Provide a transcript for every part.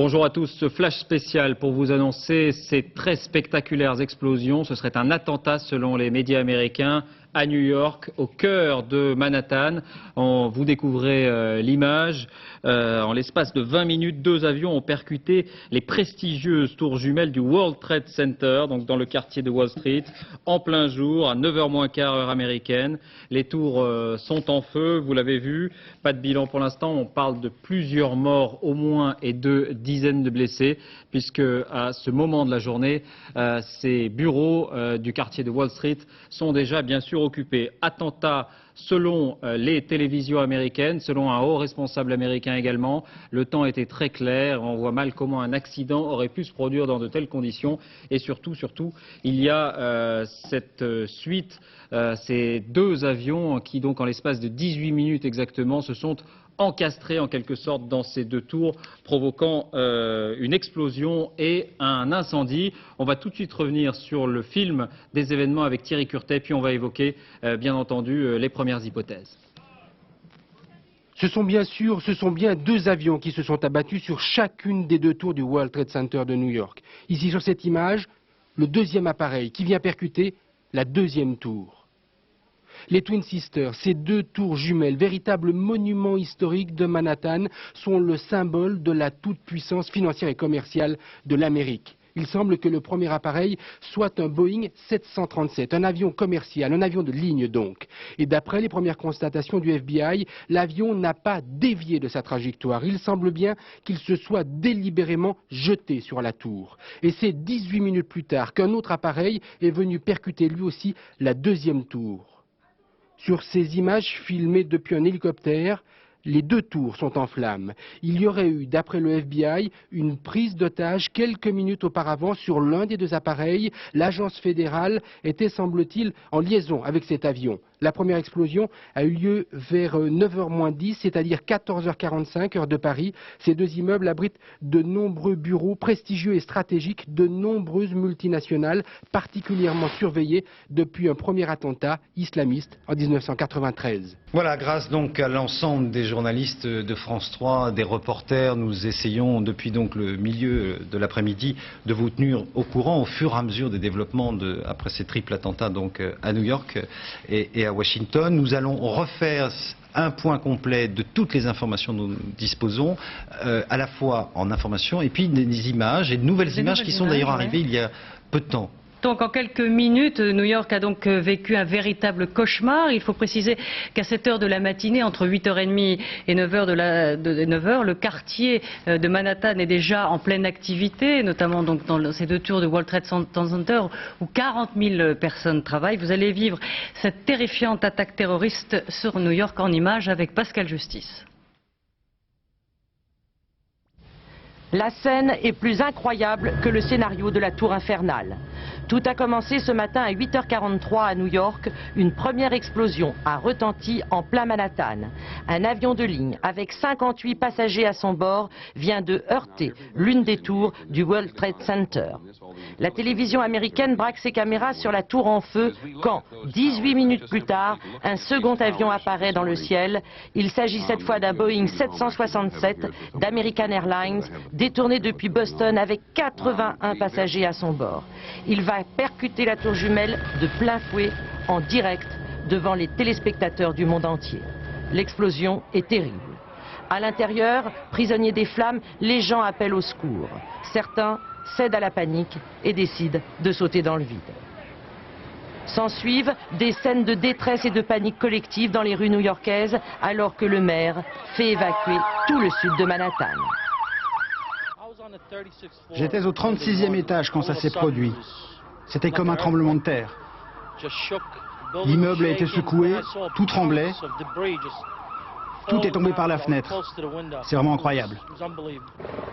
Bonjour à tous, ce flash spécial pour vous annoncer ces très spectaculaires explosions. Ce serait un attentat selon les médias américains à New York, au cœur de Manhattan. Vous découvrez l'image. En l'espace de 20 minutes, 2 avions ont percuté les prestigieuses tours jumelles du World Trade Center, donc dans le quartier de Wall Street, en plein jour, à 9h moins quart heure américaine. Les tours sont en feu, vous l'avez vu. Pas de bilan pour l'instant. On parle de plusieurs morts au moins et de dizaines de blessés, puisque à ce moment de la journée, ces bureaux du quartier de Wall Street sont déjà bien sûr occupés. Attentat selon les télévisions américaines, selon un haut responsable américain également. Le temps était très clair. On voit mal comment un accident aurait pu se produire dans de telles conditions. Et surtout, il y a cette suite, ces 2 avions qui, donc, en l'espace de 18 minutes exactement, se sont encastrés en quelque sorte dans ces 2 tours, provoquant une explosion et un incendie. On va tout de suite revenir sur le film des événements avec Thierry Curtet, puis on va évoquer bien entendu les premières hypothèses. Ce sont bien 2 avions qui se sont abattus sur chacune des 2 tours du World Trade Center de New York. Ici sur cette image, le 2e appareil qui vient percuter la 2e tour. Les Twin Sisters, ces 2 tours jumelles, véritables monuments historiques de Manhattan, sont le symbole de la toute-puissance financière et commerciale de l'Amérique. Il semble que le premier appareil soit un Boeing 737, un avion commercial, un avion de ligne donc. Et d'après les premières constatations du FBI, l'avion n'a pas dévié de sa trajectoire. Il semble bien qu'il se soit délibérément jeté sur la tour. Et c'est 18 minutes plus tard qu'un autre appareil est venu percuter lui aussi la 2e tour. Sur ces images filmées depuis un hélicoptère, les 2 tours sont en flammes. Il y aurait eu, d'après le FBI, une prise d'otage quelques minutes auparavant sur l'un des 2 appareils. L'agence fédérale était, semble-t-il, en liaison avec cet avion. La première explosion a eu lieu vers 9h moins 10, c'est-à-dire 14h45, heure de Paris. Ces 2 immeubles abritent de nombreux bureaux prestigieux et stratégiques de nombreuses multinationales, particulièrement surveillées depuis un premier attentat islamiste en 1993. Voilà, grâce donc à l'ensemble des journalistes de France 3, des reporters, nous essayons depuis donc le milieu de l'après-midi de vous tenir au courant au fur et à mesure des développements après ces triples attentats donc à New York et à Washington. Nous allons refaire un point complet de toutes les informations dont nous disposons, à la fois en information et puis des images et de nouvelles images qui sont d'ailleurs arrivées il y a peu de temps. Donc en quelques minutes, New York a donc vécu un véritable cauchemar. Il faut préciser qu'à cette heure de la matinée, entre 8h30 et 9h, le quartier de Manhattan est déjà en pleine activité, notamment donc dans ces 2 tours de World Trade Center où 40 000 personnes travaillent. Vous allez vivre cette terrifiante attaque terroriste sur New York en images avec Pascal Justice. La scène est plus incroyable que le scénario de la tour infernale. Tout a commencé ce matin à 8h43 à New York. Une première explosion a retenti en plein Manhattan. Un avion de ligne avec 58 passagers à son bord vient de heurter l'une des tours du World Trade Center. La télévision américaine braque ses caméras sur la tour en feu quand, 18 minutes plus tard, un second avion apparaît dans le ciel. Il s'agit cette fois d'un Boeing 767 d'American Airlines, détourné depuis Boston avec 81 passagers à son bord. Il va percuter la tour jumelle de plein fouet en direct devant les téléspectateurs du monde entier. L'explosion est terrible. À l'intérieur, prisonniers des flammes, les gens appellent au secours. Certains cèdent à la panique et décident de sauter dans le vide. S'ensuivent des scènes de détresse et de panique collective dans les rues new-yorkaises alors que le maire fait évacuer tout le sud de Manhattan. J'étais au 36e étage quand ça s'est produit. C'était comme un tremblement de terre. L'immeuble a été secoué, tout tremblait. Tout est tombé par la fenêtre. C'est vraiment incroyable.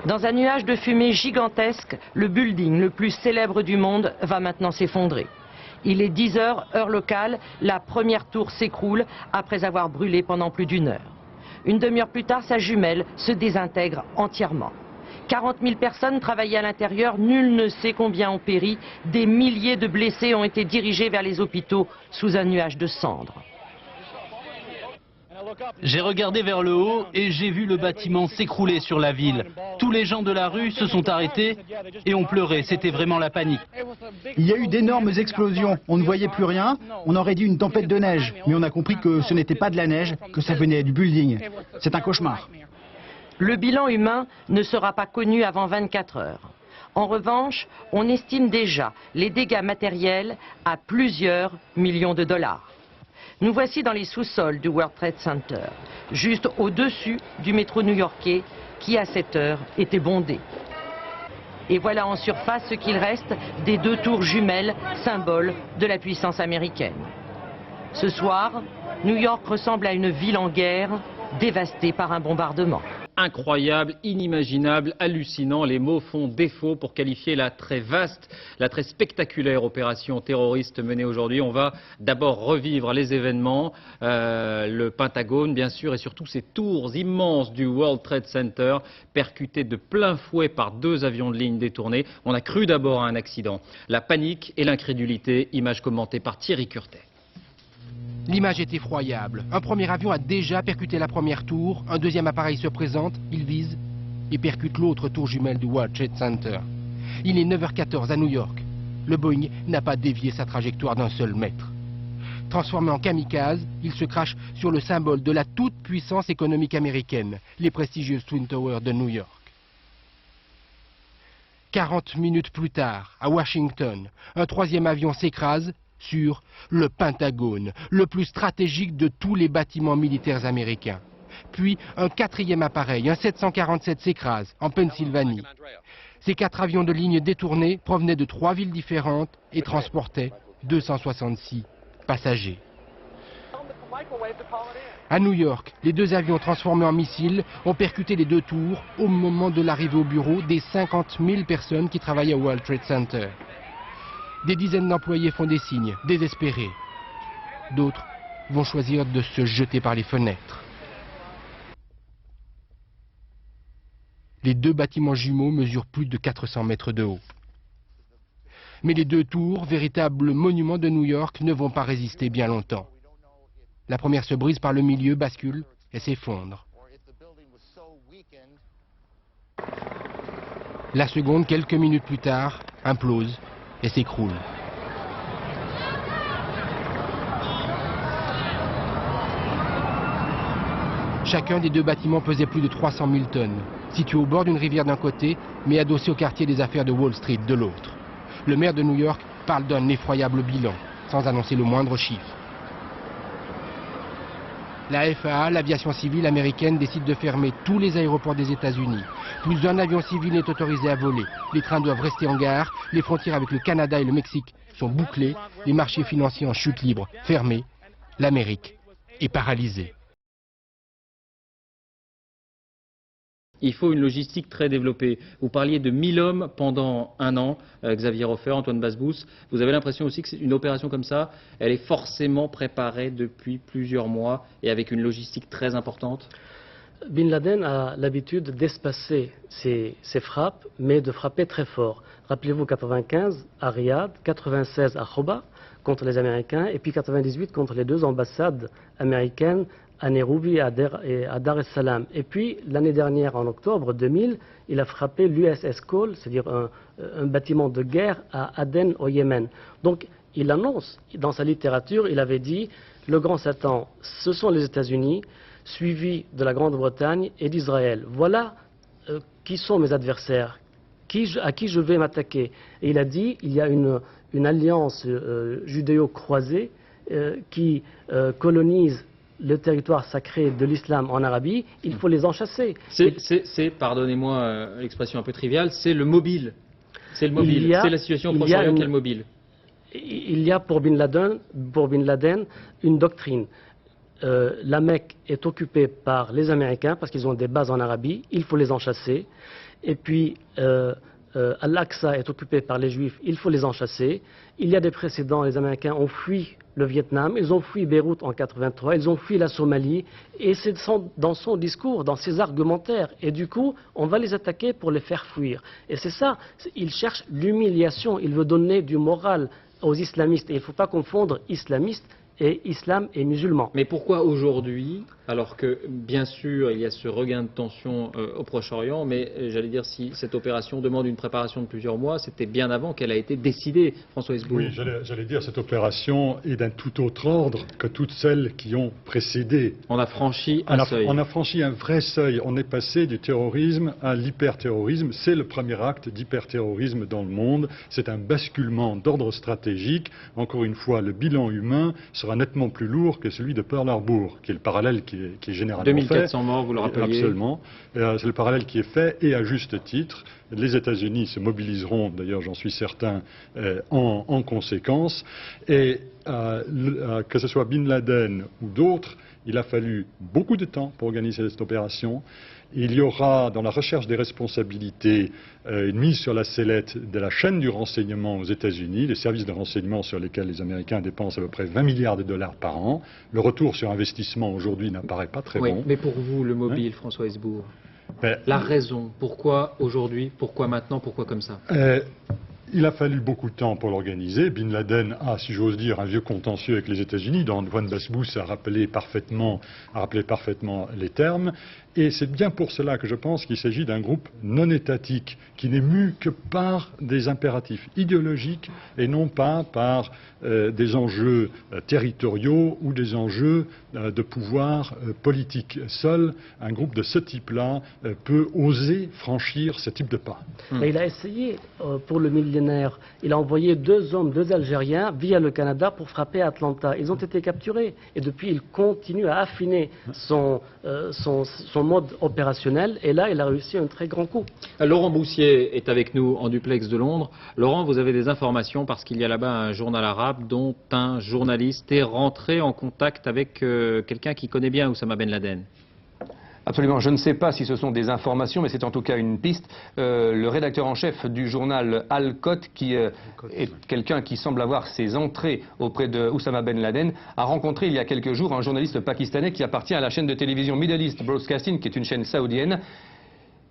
Dans un nuage de fumée gigantesque, le building le plus célèbre du monde va maintenant s'effondrer. Il est 10h, heure locale, la première tour s'écroule après avoir brûlé pendant plus d'1 heure. Une demi-heure plus tard, sa jumelle se désintègre entièrement. 40 000 personnes travaillaient à l'intérieur, nul ne sait combien ont péri. Des milliers de blessés ont été dirigés vers les hôpitaux sous un nuage de cendres. J'ai regardé vers le haut et j'ai vu le bâtiment s'écrouler sur la ville. Tous les gens de la rue se sont arrêtés et ont pleuré. C'était vraiment la panique. Il y a eu d'énormes explosions. On ne voyait plus rien. On aurait dit une tempête de neige. Mais on a compris que ce n'était pas de la neige, que ça venait du building. C'est un cauchemar. Le bilan humain ne sera pas connu avant 24 heures. En revanche, on estime déjà les dégâts matériels à plusieurs millions de dollars. Nous voici dans les sous-sols du World Trade Center, juste au-dessus du métro new-yorkais qui à cette heure était bondé. Et voilà en surface ce qu'il reste des 2 tours jumelles, symboles de la puissance américaine. Ce soir, New York ressemble à une ville en guerre, dévastée par un bombardement. Incroyable, inimaginable, hallucinant, les mots font défaut pour qualifier la très vaste, la très spectaculaire opération terroriste menée aujourd'hui. On va d'abord revivre les événements, le Pentagone bien sûr et surtout ces tours immenses du World Trade Center percutés de plein fouet par 2 avions de ligne détournés. On a cru d'abord à un accident. La panique et l'incrédulité, image commentée par Thierry Curtet. L'image est effroyable. Un premier avion a déjà percuté la première tour, un deuxième appareil se présente, il vise et percute l'autre tour jumelle du World Trade Center. Il est 9h14 à New York. Le Boeing n'a pas dévié sa trajectoire d'un seul mètre. Transformé en kamikaze, il se crache sur le symbole de la toute-puissance économique américaine, les prestigieuses Twin Towers de New York. 40 minutes plus tard, à Washington, un 3e avion s'écrase sur le Pentagone, le plus stratégique de tous les bâtiments militaires américains. Puis un 4e appareil, un 747 s'écrase en Pennsylvanie. Ces 4 avions de ligne détournés provenaient de 3 villes différentes et transportaient 266 passagers. À New York, les 2 avions transformés en missiles ont percuté les 2 tours au moment de l'arrivée au bureau des 50 000 personnes qui travaillaient au World Trade Center. Des dizaines d'employés font des signes, désespérés. D'autres vont choisir de se jeter par les fenêtres. Les 2 bâtiments jumeaux mesurent plus de 400 mètres de haut. Mais les 2 tours, véritables monuments de New York, ne vont pas résister bien longtemps. La première se brise par le milieu, bascule et s'effondre. La seconde, quelques minutes plus tard, implose et s'écroule. Chacun des 2 bâtiments pesait plus de 300 000 tonnes, situé au bord d'une rivière d'un côté, mais adossé au quartier des affaires de Wall Street de l'autre. Le maire de New York parle d'un effroyable bilan, sans annoncer le moindre chiffre. La FAA, l'aviation civile américaine, décide de fermer tous les aéroports des États-Unis. Plus un avion civil n'est autorisé à voler. Les trains doivent rester en gare. Les frontières avec le Canada et le Mexique sont bouclées. Les marchés financiers en chute libre, fermés. L'Amérique est paralysée. Il faut une logistique très développée. Vous parliez de 1000 hommes pendant un an, Xavier Hofer, Antoine Basbous. Vous avez l'impression aussi que une opération comme ça, elle est forcément préparée depuis plusieurs mois et avec une logistique très importante? Bin Laden a l'habitude d'espacer ses frappes, mais de frapper très fort. Rappelez-vous 95 à Riyad, 96 à Khoba contre les Américains, et puis 98 contre les 2 ambassades américaines à Nairobi et à Dar es Salaam. Et puis, l'année dernière, en octobre 2000, il a frappé l'USS Cole, c'est-à-dire un bâtiment de guerre à Aden, au Yémen. Donc, il annonce, dans sa littérature, il avait dit, le grand Satan, ce sont les États-Unis, suivis de la Grande-Bretagne et d'Israël. Voilà qui sont mes adversaires, à qui je vais m'attaquer. Et il a dit, il y a une alliance judéo-croisée qui colonise le territoire sacré de l'islam en Arabie, il faut les enchasser. C'est, pardonnez-moi l'expression un peu triviale, c'est le mobile. C'est le mobile. C'est la situation au Proche-Orient qui est le mobile. Il y a pour Bin Laden une doctrine. La Mecque est occupée par les Américains parce qu'ils ont des bases en Arabie, il faut les enchasser. Et puis Al-Aqsa est occupé par les Juifs, il faut les enchasser. Il y a des précédents, les Américains ont fui le Vietnam, ils ont fui Beyrouth en 83, ils ont fui la Somalie, et c'est dans son discours, dans ses argumentaires. Et du coup, on va les attaquer pour les faire fuir. Et c'est ça, il cherche l'humiliation, il veut donner du moral aux islamistes. Et il ne faut pas confondre islamistes et islam et musulman. Mais pourquoi aujourd'hui, alors que bien sûr il y a ce regain de tension au Proche-Orient, mais j'allais dire si cette opération demande une préparation de plusieurs mois, c'était bien avant qu'elle a été décidée, François Hesboul. Oui, j'allais dire cette opération est d'un tout autre ordre que toutes celles qui ont précédé. On a franchi un seuil. On a franchi un vrai seuil. On est passé du terrorisme à l'hyperterrorisme. C'est le premier acte d'hyperterrorisme dans le monde. C'est un basculement d'ordre stratégique. Encore une fois, le bilan humain sera nettement plus lourd que celui de Pearl Harbor, qui est le parallèle qui est généralement 2400 fait. morts, vous le rappeliez. Absolument. C'est le parallèle qui est fait, et à juste titre. Les États-Unis se mobiliseront, d'ailleurs j'en suis certain, en conséquence. Et que ce soit Bin Laden ou d'autres, il a fallu beaucoup de temps pour organiser cette opération. Il y aura, dans la recherche des responsabilités, une mise sur la sellette de la chaîne du renseignement aux États-Unis, les services de renseignement sur lesquels les Américains dépensent à peu près 20 milliards de dollars par an. Le retour sur investissement aujourd'hui n'apparaît pas très bon. Mais pour vous, le mobile, François Hesboul, la raison, pourquoi aujourd'hui, pourquoi maintenant, pourquoi comme ça? Il a fallu beaucoup de temps pour l'organiser. Bin Laden a, si j'ose dire, un vieux contentieux avec les États-Unis, dont Antoine Basbous a rappelé parfaitement les termes. Et c'est bien pour cela que je pense qu'il s'agit d'un groupe non étatique, qui n'est mu que par des impératifs idéologiques et non pas par des enjeux territoriaux ou des enjeux de pouvoir politique. Seul un groupe de ce type-là peut oser franchir ce type de pas. Mais il a essayé pour le millénaire. Il a envoyé 2 hommes, 2 Algériens, via le Canada pour frapper Atlanta. Ils ont été capturés. Et depuis, il continue à affiner son mode opérationnel. Et là, il a réussi un très grand coup. Laurent Boussier est avec nous en duplex de Londres. Laurent, vous avez des informations parce qu'il y a là-bas un journal arabe dont un journaliste est rentré en contact avec quelqu'un qui connaît bien Oussama Ben Laden. Absolument, je ne sais pas si ce sont des informations, mais c'est en tout cas une piste. Le rédacteur en chef du journal Al-Qot, qui est quelqu'un qui semble avoir ses entrées auprès de Oussama Ben Laden, a rencontré il y a quelques jours un journaliste pakistanais qui appartient à la chaîne de télévision Middle East Broadcasting, qui est une chaîne saoudienne.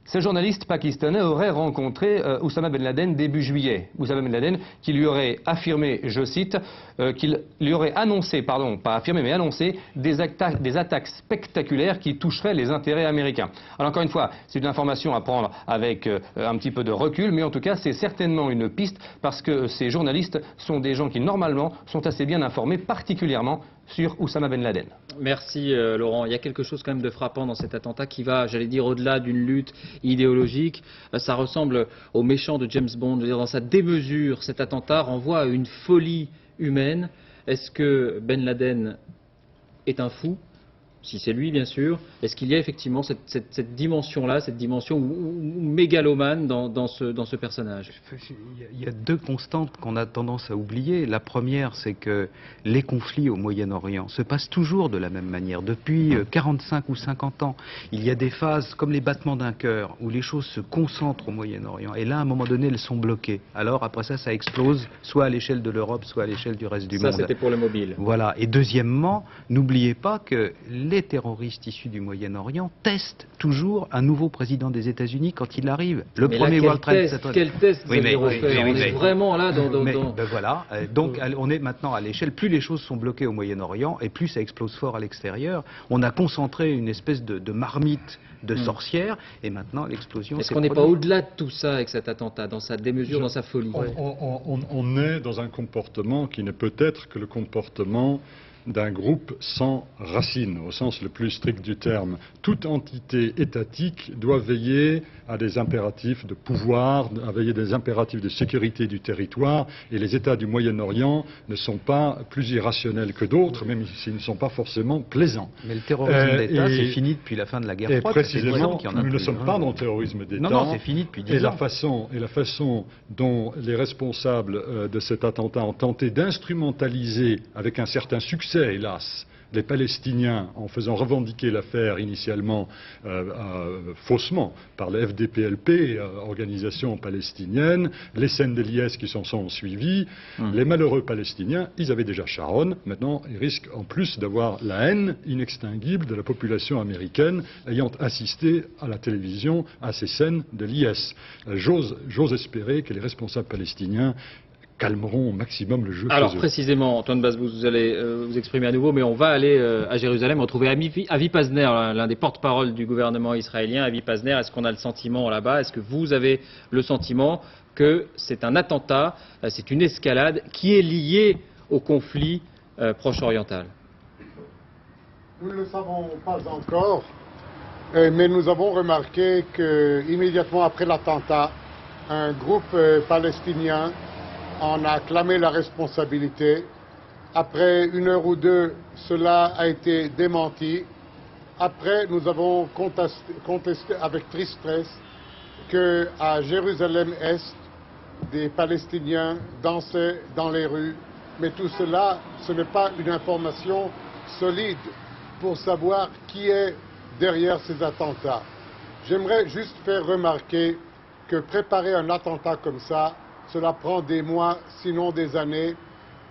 Ce journaliste pakistanais aurait rencontré Oussama Ben Laden début juillet. Oussama Ben Laden qui lui aurait affirmé, je cite, qu'il lui aurait annoncé, pardon, pas affirmé, mais annoncé des attaques spectaculaires qui toucheraient les intérêts américains. Alors encore une fois, c'est une information à prendre avec un petit peu de recul, mais en tout cas, c'est certainement une piste parce que ces journalistes sont des gens qui, normalement, sont assez bien informés, particulièrement sur Oussama Ben Laden. Merci Laurent. Il y a quelque chose quand même de frappant dans cet attentat qui va, j'allais dire, au-delà d'une lutte idéologique. Ça ressemble au méchant de James Bond. Je veux dire, dans sa démesure, cet attentat renvoie à une folie humaine. Est-ce que Ben Laden est un fou ? Si c'est lui, bien sûr, est-ce qu'il y a effectivement cette dimension-là, cette dimension mégalomane dans ce personnage? Il y a 2 constantes qu'on a tendance à oublier. La première, c'est que les conflits au Moyen-Orient se passent toujours de la même manière. Depuis 45 ou 50 ans, il y a des phases comme les battements d'un cœur, où les choses se concentrent au Moyen-Orient. Et là, à un moment donné, elles sont bloquées. Alors, après ça explose, soit à l'échelle de l'Europe, soit à l'échelle du reste du monde. Ça, c'était pour le mobile. Voilà. Et deuxièmement, n'oubliez pas que les terroristes issus du Moyen-Orient testent toujours un nouveau président des États-Unis quand il arrive. Le premier World Trade Center. Quel test vous avez refait? On est vraiment là dans... voilà. Donc on est maintenant à l'échelle. Plus les choses sont bloquées au Moyen-Orient et plus ça explose fort à l'extérieur. On a concentré une espèce de marmite de sorcière et maintenant l'explosion. Est-ce qu'on n'est pas au-delà de tout ça avec cet attentat, dans sa démesure, dans sa folie? On est dans un comportement qui ne peut être que le comportement d'un groupe sans racines, au sens le plus strict du terme. Toute entité étatique doit veiller à des impératifs de pouvoir, à veiller des impératifs de sécurité du territoire, et les États du Moyen-Orient ne sont pas plus irrationnels que d'autres, même s'ils ne sont pas forcément plaisants. Mais le terrorisme d'État, c'est fini depuis la fin de la guerre froide. Et précisément, nous ne sommes pas dans le terrorisme d'État. Non, c'est fini depuis 10 ans. Et la façon dont les responsables de cet attentat ont tenté d'instrumentaliser, avec un certain succès, hélas, les Palestiniens, en faisant revendiquer l'affaire initialement faussement par le FDPLP, organisation palestinienne, les scènes de l'IS qui s'en sont suivies, les malheureux Palestiniens, ils avaient déjà Sharon, maintenant ils risquent en plus d'avoir la haine inextinguible de la population américaine ayant assisté à la télévision à ces scènes de l'IS. J'ose espérer que les responsables palestiniens calmeront au maximum le jeu. Alors chez eux. précisément, Antoine Bas, vous allez vous exprimer à nouveau, mais on va aller à Jérusalem retrouver Avi Pazner, l'un des porte-parole du gouvernement israélien. Avi Pazner, est-ce qu'on a le sentiment là-bas, est-ce que vous avez le sentiment que c'est un attentat, c'est une escalade qui est liée au conflit proche-oriental? Nous ne le savons pas encore, mais nous avons remarqué qu'immédiatement après l'attentat, un groupe palestinien en a clamé la responsabilité. Après 1 heure ou 2, cela a été démenti. Après, nous avons contesté avec tristesse qu'à Jérusalem-Est, des Palestiniens dansaient dans les rues. Mais tout cela, ce n'est pas une information solide pour savoir qui est derrière ces attentats. J'aimerais juste faire remarquer que préparer un attentat comme ça, cela prend des mois, sinon des années,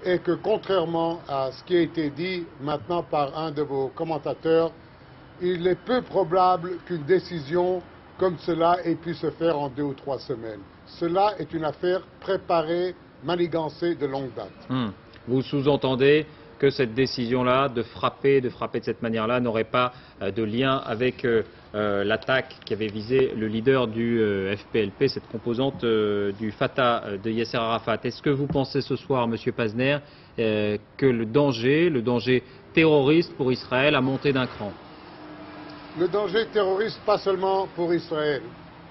et que contrairement à ce qui a été dit maintenant par un de vos commentateurs, il est peu probable qu'une décision comme cela ait pu se faire en 2 ou 3 semaines. Cela est une affaire préparée, manigancée de longue date. Vous sous-entendez que cette décision-là de frapper de cette manière-là n'aurait pas de lien avec l'attaque qui avait visé le leader du FPLP, cette composante du Fatah de Yasser Arafat. Est-ce que vous pensez ce soir, Monsieur Pazner, que le danger terroriste pour Israël a monté d'un cran? Le danger terroriste, pas seulement pour Israël.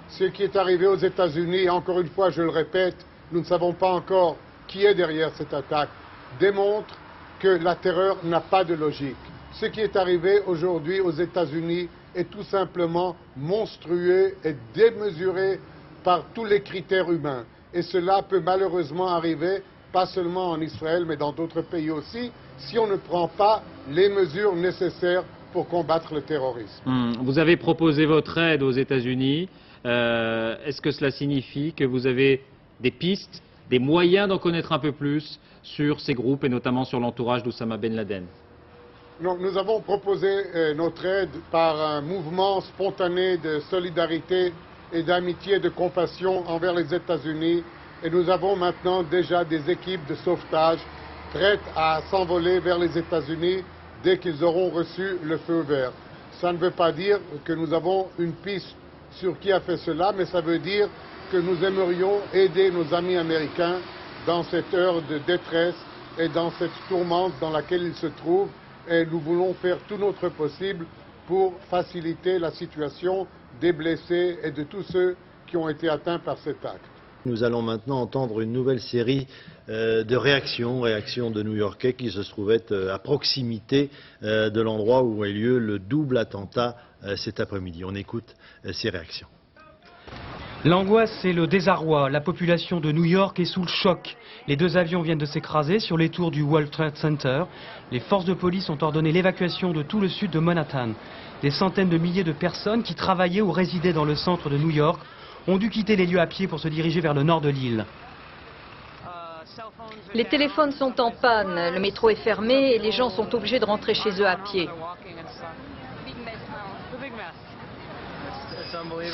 Ce qui est arrivé aux États-Unis, encore une fois, je le répète, nous ne savons pas encore qui est derrière cette attaque, démontre que la terreur n'a pas de logique. Ce qui est arrivé aujourd'hui aux États-Unis est tout simplement monstrueux et démesuré par tous les critères humains. Et cela peut malheureusement arriver, pas seulement en Israël, mais dans d'autres pays aussi, si on ne prend pas les mesures nécessaires pour combattre le terrorisme. Vous avez proposé votre aide aux États-Unis. Est-ce que cela signifie que vous avez des pistes, des moyens d'en connaître un peu plus sur ces groupes et notamment sur l'entourage d'Oussama Ben Laden? Donc, nous avons proposé notre aide par un mouvement spontané de solidarité et d'amitié et de compassion envers les États-Unis. Et nous avons maintenant déjà des équipes de sauvetage prêtes à s'envoler vers les États-Unis dès qu'ils auront reçu le feu vert. Ça ne veut pas dire que nous avons une piste sur qui a fait cela, mais ça veut dire que nous aimerions aider nos amis américains dans cette heure de détresse et dans cette tourmente dans laquelle ils se trouvent. Et nous voulons faire tout notre possible pour faciliter la situation des blessés et de tous ceux qui ont été atteints par cet acte. Nous allons maintenant entendre une nouvelle série de réactions de New-Yorkais qui se trouvaient à proximité de l'endroit où a eu lieu le double attentat cet après-midi. On écoute ces réactions. L'angoisse et le désarroi. La population de New York est sous le choc. Les 2 avions viennent de s'écraser sur les tours du World Trade Center. Les forces de police ont ordonné l'évacuation de tout le sud de Manhattan. Des centaines de milliers de personnes qui travaillaient ou résidaient dans le centre de New York ont dû quitter les lieux à pied pour se diriger vers le nord de l'île. Les téléphones sont en panne, le métro est fermé et les gens sont obligés de rentrer chez eux à pied.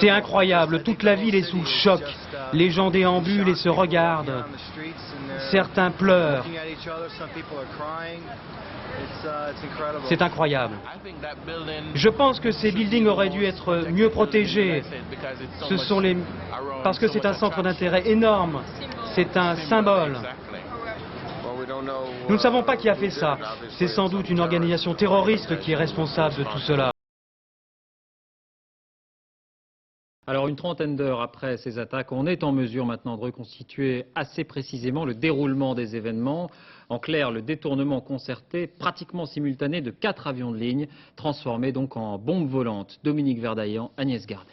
C'est incroyable, toute la ville est sous le choc. Les gens déambulent et se regardent. Certains pleurent. C'est incroyable. Je pense que ces buildings auraient dû être mieux protégés. Parce que c'est un centre d'intérêt énorme. C'est un symbole. Nous ne savons pas qui a fait ça. C'est sans doute une organisation terroriste qui est responsable de tout cela. Alors, une trentaine d'heures après ces attaques, on est en mesure maintenant de reconstituer assez précisément le déroulement des événements. En clair, le détournement concerté, pratiquement simultané de 4 avions de ligne, transformés donc en bombes volantes. Dominique Verdaillan, Agnès Gardet.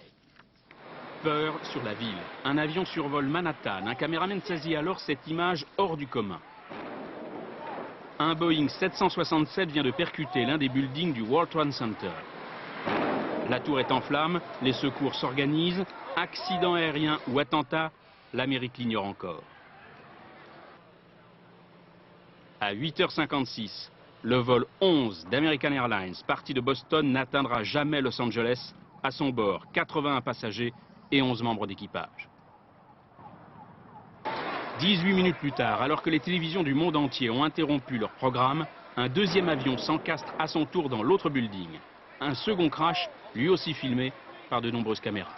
Peur sur la ville. Un avion survole Manhattan. Un caméraman saisit alors cette image hors du commun. Un Boeing 767 vient de percuter l'un des buildings du World Trade Center. La tour est en flammes, les secours s'organisent. Accident aérien ou attentat, l'Amérique l'ignore encore. À 8h56, le vol 11 d'American Airlines, parti de Boston, n'atteindra jamais Los Angeles. À son bord, 81 passagers et 11 membres d'équipage. 18 minutes plus tard, alors que les télévisions du monde entier ont interrompu leur programme, un deuxième avion s'encastre à son tour dans l'autre building. Un second crash, lui aussi filmé par de nombreuses caméras.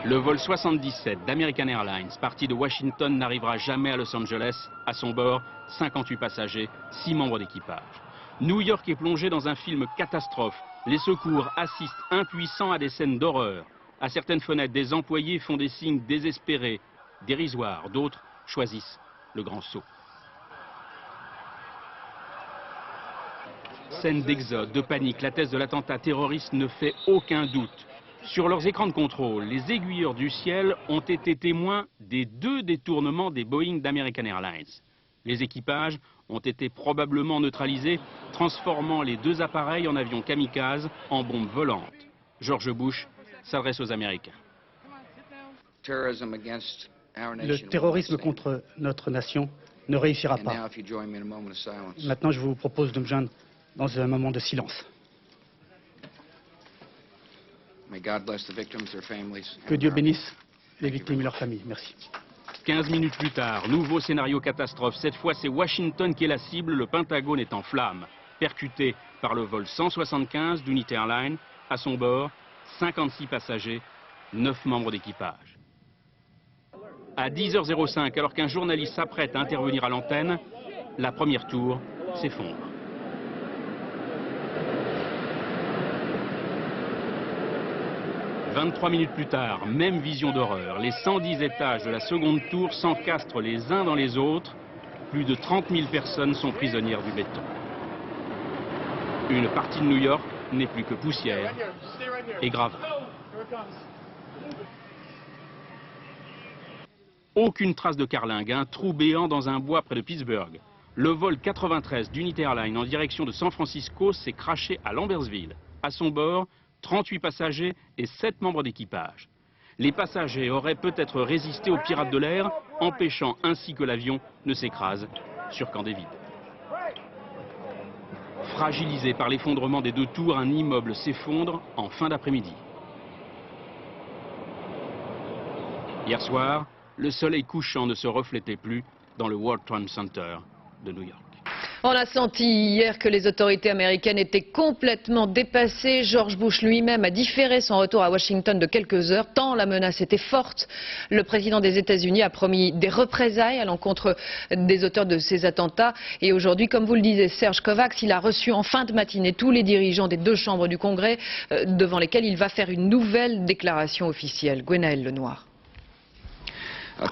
Le vol 77 d'American Airlines, parti de Washington, n'arrivera jamais à Los Angeles. À son bord, 58 passagers, 6 membres d'équipage. New York est plongé dans un film catastrophe. Les secours assistent impuissants à des scènes d'horreur. À certaines fenêtres, des employés font des signes désespérés, dérisoires. D'autres choisissent le grand saut. Scène d'exode, de panique, la thèse de l'attentat terroriste ne fait aucun doute. Sur leurs écrans de contrôle, les aiguilleurs du ciel ont été témoins des 2 détournements des Boeing d'American Airlines. Les équipages ont été probablement neutralisés, transformant les 2 appareils en avions kamikazes en bombes volantes. George Bush s'adresse aux Américains. Le terrorisme contre notre nation ne réussira pas. Maintenant, je vous propose de me joindre dans un moment de silence. Que Dieu bénisse les victimes et leurs familles. Merci. 15 minutes plus tard, nouveau scénario catastrophe. Cette fois, c'est Washington qui est la cible. Le Pentagone est en flammes. Percuté par le vol 175 d'United Airlines. À son bord, 56 passagers, 9 membres d'équipage. À 10h05, alors qu'un journaliste s'apprête à intervenir à l'antenne, la première tour s'effondre. « 23 minutes plus tard, même vision d'horreur. Les 110 étages de la seconde tour s'encastrent les uns dans les autres. Plus de 30 000 personnes sont prisonnières du béton. Une partie de New York n'est plus que poussière et grave. Aucune trace de carlingue, un trou béant dans un bois près de Pittsburgh. Le vol 93 d'United Airlines en direction de San Francisco s'est crashé à Lambersville. À son bord, 38 passagers et 7 membres d'équipage. Les passagers auraient peut-être résisté aux pirates de l'air, empêchant ainsi que l'avion ne s'écrase sur camp des vides. Fragilisé par l'effondrement des 2 tours, un immeuble s'effondre en fin d'après-midi. Hier soir, le soleil couchant ne se reflétait plus dans le World Trade Center de New York. On a senti hier que les autorités américaines étaient complètement dépassées. George Bush lui-même a différé son retour à Washington de quelques heures, tant la menace était forte. Le président des États-Unis a promis des représailles à l'encontre des auteurs de ces attentats. Et aujourd'hui, comme vous le disiez, Serge Kovacs, il a reçu en fin de matinée tous les dirigeants des 2 chambres du Congrès, devant lesquels il va faire une nouvelle déclaration officielle. Gwenaëlle Lenoir.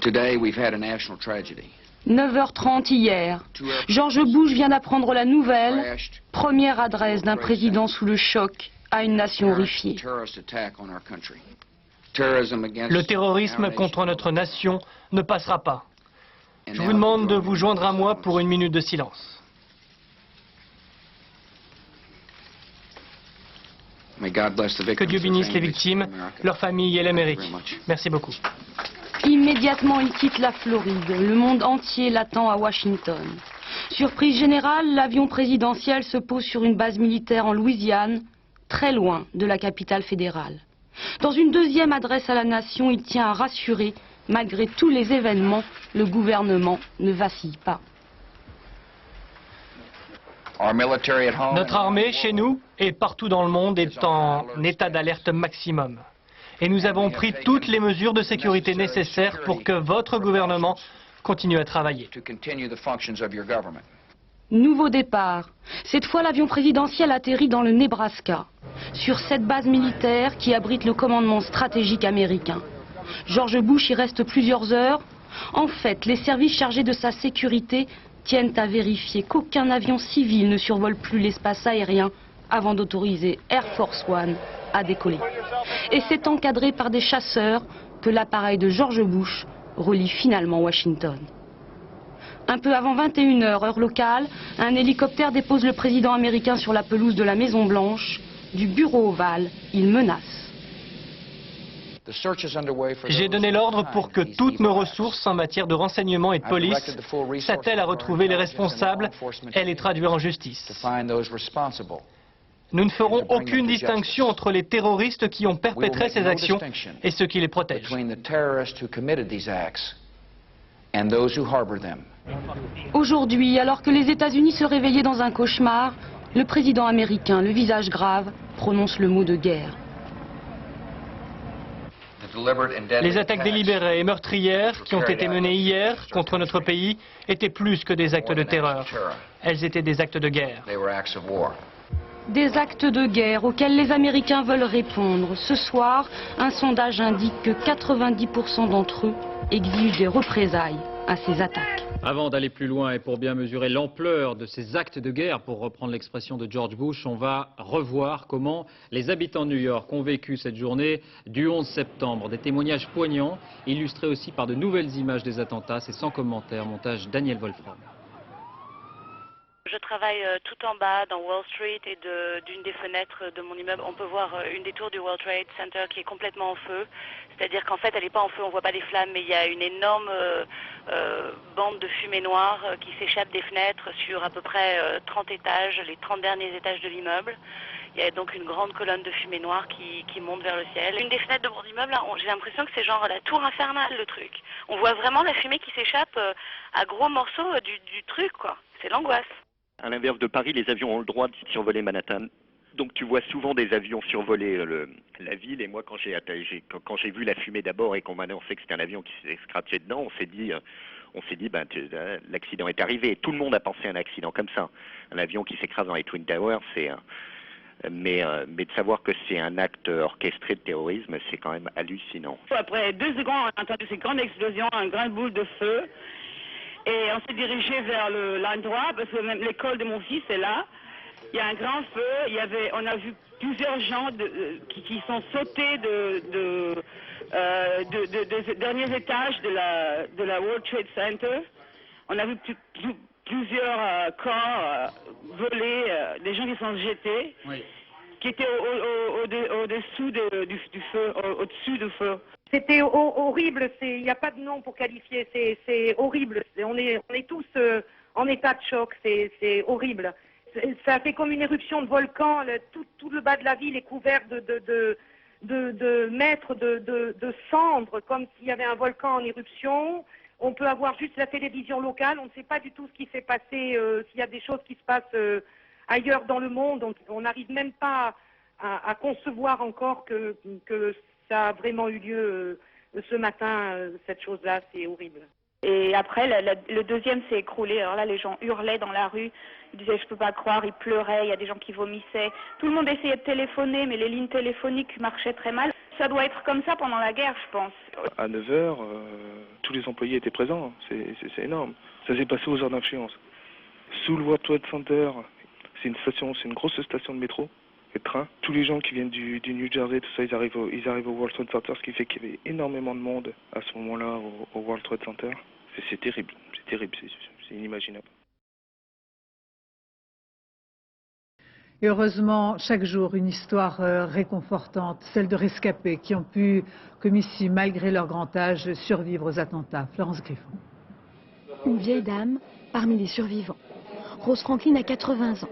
Today we've had a national tragedy. 9h30 hier, George Bush vient d'apprendre la nouvelle, première adresse d'un président sous le choc à une nation horrifiée. Le terrorisme contre notre nation ne passera pas. Je vous demande de vous joindre à moi pour 1 minute de silence. Que Dieu bénisse les victimes, leurs familles et l'Amérique. Merci beaucoup. Immédiatement, il quitte la Floride. Le monde entier l'attend à Washington. Surprise générale, l'avion présidentiel se pose sur une base militaire en Louisiane, très loin de la capitale fédérale. Dans une deuxième adresse à la nation, il tient à rassurer, malgré tous les événements, le gouvernement ne vacille pas. Notre armée, chez nous et partout dans le monde, est en état d'alerte maximum. Et nous avons pris toutes les mesures de sécurité nécessaires pour que votre gouvernement continue à travailler. Nouveau départ. Cette fois, l'avion présidentiel atterrit dans le Nebraska, sur cette base militaire qui abrite le commandement stratégique américain. George Bush y reste plusieurs heures. En fait, les services chargés de sa sécurité tiennent à vérifier qu'aucun avion civil ne survole plus l'espace aérien avant d'autoriser Air Force One à décoller. Et c'est encadré par des chasseurs que l'appareil de George Bush relie finalement Washington. Un peu avant 21h, heure locale, un hélicoptère dépose le président américain sur la pelouse de la Maison Blanche. Du bureau ovale, il menace. J'ai donné l'ordre pour que toutes nos ressources en matière de renseignement et de police s'attellent à retrouver les responsables et les traduire en justice. Nous ne ferons aucune distinction entre les terroristes qui ont perpétré ces actions et ceux qui les protègent. Aujourd'hui, alors que les États-Unis se réveillaient dans un cauchemar, le président américain, le visage grave, prononce le mot de guerre. Les attaques délibérées et meurtrières qui ont été menées hier contre notre pays étaient plus que des actes de terreur. Elles étaient des actes de guerre. Des actes de guerre auxquels les Américains veulent répondre. Ce soir, un sondage indique que 90% d'entre eux exigent des représailles à ces attaques. Avant d'aller plus loin et pour bien mesurer l'ampleur de ces actes de guerre, pour reprendre l'expression de George Bush, on va revoir comment les habitants de New York ont vécu cette journée du 11 septembre. Des témoignages poignants, illustrés aussi par de nouvelles images des attentats. C'est sans commentaire, montage Daniel Wolfram. Je travaille tout en bas dans Wall Street et d'une des fenêtres de mon immeuble, on peut voir une des tours du World Trade Center qui est complètement en feu. C'est-à-dire qu'en fait, elle n'est pas en feu, on ne voit pas les flammes, mais il y a une énorme bande de fumée noire qui s'échappe des fenêtres sur à peu près 30 étages, les 30 derniers étages de l'immeuble. Il y a donc une grande colonne de fumée noire qui monte vers le ciel. Une des fenêtres de mon immeuble, j'ai l'impression que c'est genre la tour infernale, le truc. On voit vraiment la fumée qui s'échappe à gros morceaux du truc, quoi. C'est l'angoisse. À l'inverse de Paris, les avions ont le droit de survoler Manhattan. Donc tu vois souvent des avions survoler la ville. Et moi, quand j'ai vu la fumée d'abord et qu'on m'a annoncé que c'était un avion qui s'est scratché dedans, on s'est dit, l'accident est arrivé. Et tout le monde a pensé à un accident comme ça. Un avion qui s'écrase dans les Twin Towers, mais de savoir que c'est un acte orchestré de terrorisme, c'est quand même hallucinant. Après 2 secondes, on a entendu cette grande explosion, une grande boule de feu. Et on s'est dirigé vers l'endroit, parce que même l'école de mon fils est là. Il y a un grand feu, on a vu plusieurs gens qui sont sautés des derniers étages de la World Trade Center. On a vu plusieurs corps volés, des gens qui sont jetés, oui, qui étaient au-dessous du feu, au-dessus du feu. C'était horrible, il n'y a pas de nom pour qualifier, c'est horrible. On est tous en état de choc, c'est horrible. Ça fait comme une éruption de volcan, tout le bas de la ville est couvert de mètres de cendres, comme s'il y avait un volcan en éruption. On peut avoir juste la télévision locale, on ne sait pas du tout ce qui s'est passé, s'il y a des choses qui se passent ailleurs dans le monde. On n'arrive même pas à concevoir encore que ça a vraiment eu lieu ce matin, cette chose-là, c'est horrible. Et après, le deuxième s'est écroulé. Alors là, les gens hurlaient dans la rue. Ils disaient, je peux pas croire, ils pleuraient, il y a des gens qui vomissaient. Tout le monde essayait de téléphoner, mais les lignes téléphoniques marchaient très mal. Ça doit être comme ça pendant la guerre, je pense. À 9h, tous les employés étaient présents. C'est énorme. Ça s'est passé aux heures d'influence. Sous le World Trade Center, c'est une grosse station de métro et de train. Tous les gens qui viennent du New Jersey, tout ça, ils arrivent au World Trade Center, ce qui fait qu'il y avait énormément de monde à ce moment-là au World Trade Center. C'est terrible, c'est inimaginable. Et heureusement, chaque jour, une histoire réconfortante, celle de rescapés qui ont pu, comme ici, malgré leur grand âge, survivre aux attentats. Florence Griffon. Une vieille dame parmi les survivants. Rose Franklin a 80 ans.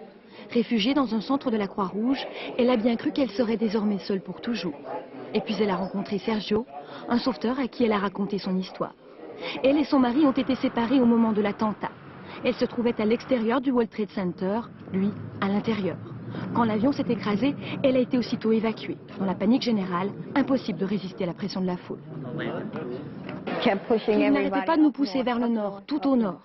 Réfugiée dans un centre de la Croix-Rouge, elle a bien cru qu'elle serait désormais seule pour toujours. Et puis elle a rencontré Sergio, un sauveteur à qui elle a raconté son histoire. Elle et son mari ont été séparés au moment de l'attentat. Elle se trouvait à l'extérieur du World Trade Center, lui à l'intérieur. Quand l'avion s'est écrasé, elle a été aussitôt évacuée. Dans la panique générale, impossible de résister à la pression de la foule. Il n'arrêtait pas de nous pousser vers le nord, tout au nord.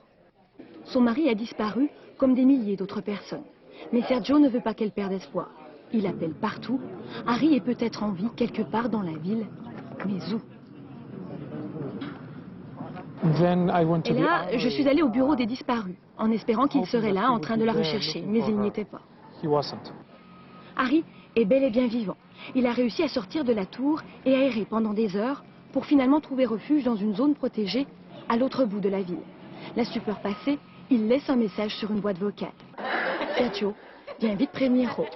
Son mari a disparu, comme des milliers d'autres personnes. Mais Sergio ne veut pas qu'elle perde espoir. Il appelle partout. Harry est peut-être en vie quelque part dans la ville, mais où? Et là, je suis allée au bureau des disparus, en espérant qu'il serait là en train de la rechercher, mais il n'y était pas. Harry est bel et bien vivant. Il a réussi à sortir de la tour et à errer pendant des heures pour finalement trouver refuge dans une zone protégée à l'autre bout de la ville. La stupeur passée, il laisse un message sur une boîte vocale. Sergio, viens vite prévenir Rose.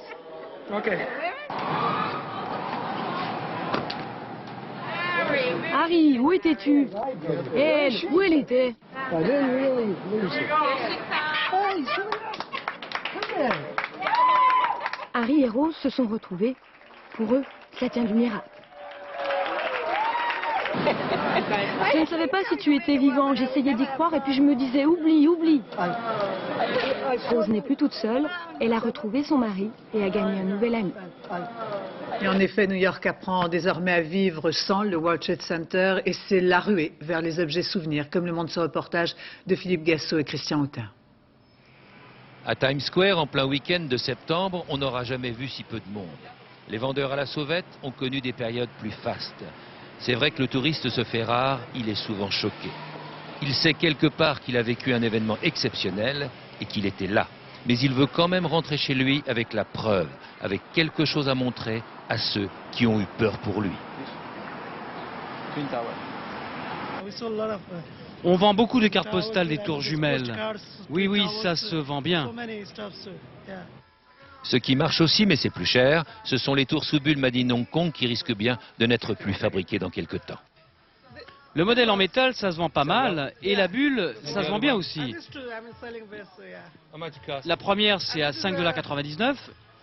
Harry, où étais-tu? Elle, où elle était? Harry et Rose se sont retrouvés. Pour eux, ça tient du miracle. Je ne savais pas si tu étais vivant. J'essayais d'y croire et puis je me disais oublie, oublie. Rose n'est plus toute seule. Elle a retrouvé son mari et a gagné un nouvel ami. Et en effet, New York apprend désormais à vivre sans le World Trade Center et c'est la ruée vers les objets souvenirs, comme le montre ce reportage de Philippe Gassot et Christian Houtin. À Times Square, en plein week-end de septembre, on n'aura jamais vu si peu de monde. Les vendeurs à la sauvette ont connu des périodes plus fastes. C'est vrai que le touriste se fait rare, il est souvent choqué. Il sait quelque part qu'il a vécu un événement exceptionnel et qu'il était là. Mais il veut quand même rentrer chez lui avec la preuve, avec quelque chose à montrer à ceux qui ont eu peur pour lui. On vend beaucoup de cartes postales des tours jumelles. Oui, oui, ça se vend bien. Ce qui marche aussi, mais c'est plus cher, ce sont les tours sous bulle Made in Hong Kong qui risquent bien de n'être plus fabriqués dans quelques temps. Le modèle en métal, ça se vend pas mal, et la bulle, ça se vend bien aussi. La première, c'est à 5,99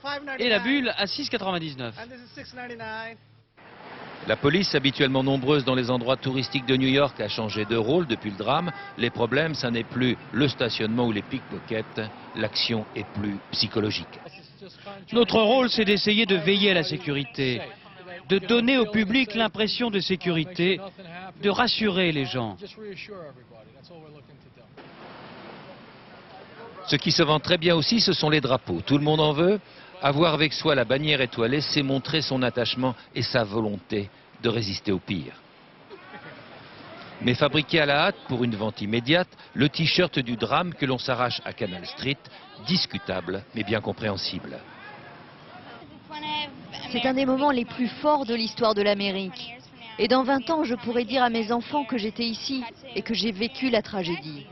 $ et la bulle à 6,99 $. La police, habituellement nombreuse dans les endroits touristiques de New York, a changé de rôle depuis le drame. Les problèmes, ça n'est plus le stationnement ou les pickpockets, l'action est plus psychologique. Notre rôle, c'est d'essayer de veiller à la sécurité, de donner au public l'impression de sécurité, de rassurer les gens. Ce qui se vend très bien aussi, ce sont les drapeaux. Tout le monde en veut. Avoir avec soi la bannière étoilée, c'est montrer son attachement et sa volonté de résister au pire. Mais fabriqué à la hâte pour une vente immédiate, le t-shirt du drame que l'on s'arrache à Canal Street, discutable mais bien compréhensible. C'est un des moments les plus forts de l'histoire de l'Amérique. Et dans 20 ans, je pourrais dire à mes enfants que j'étais ici et que j'ai vécu la tragédie.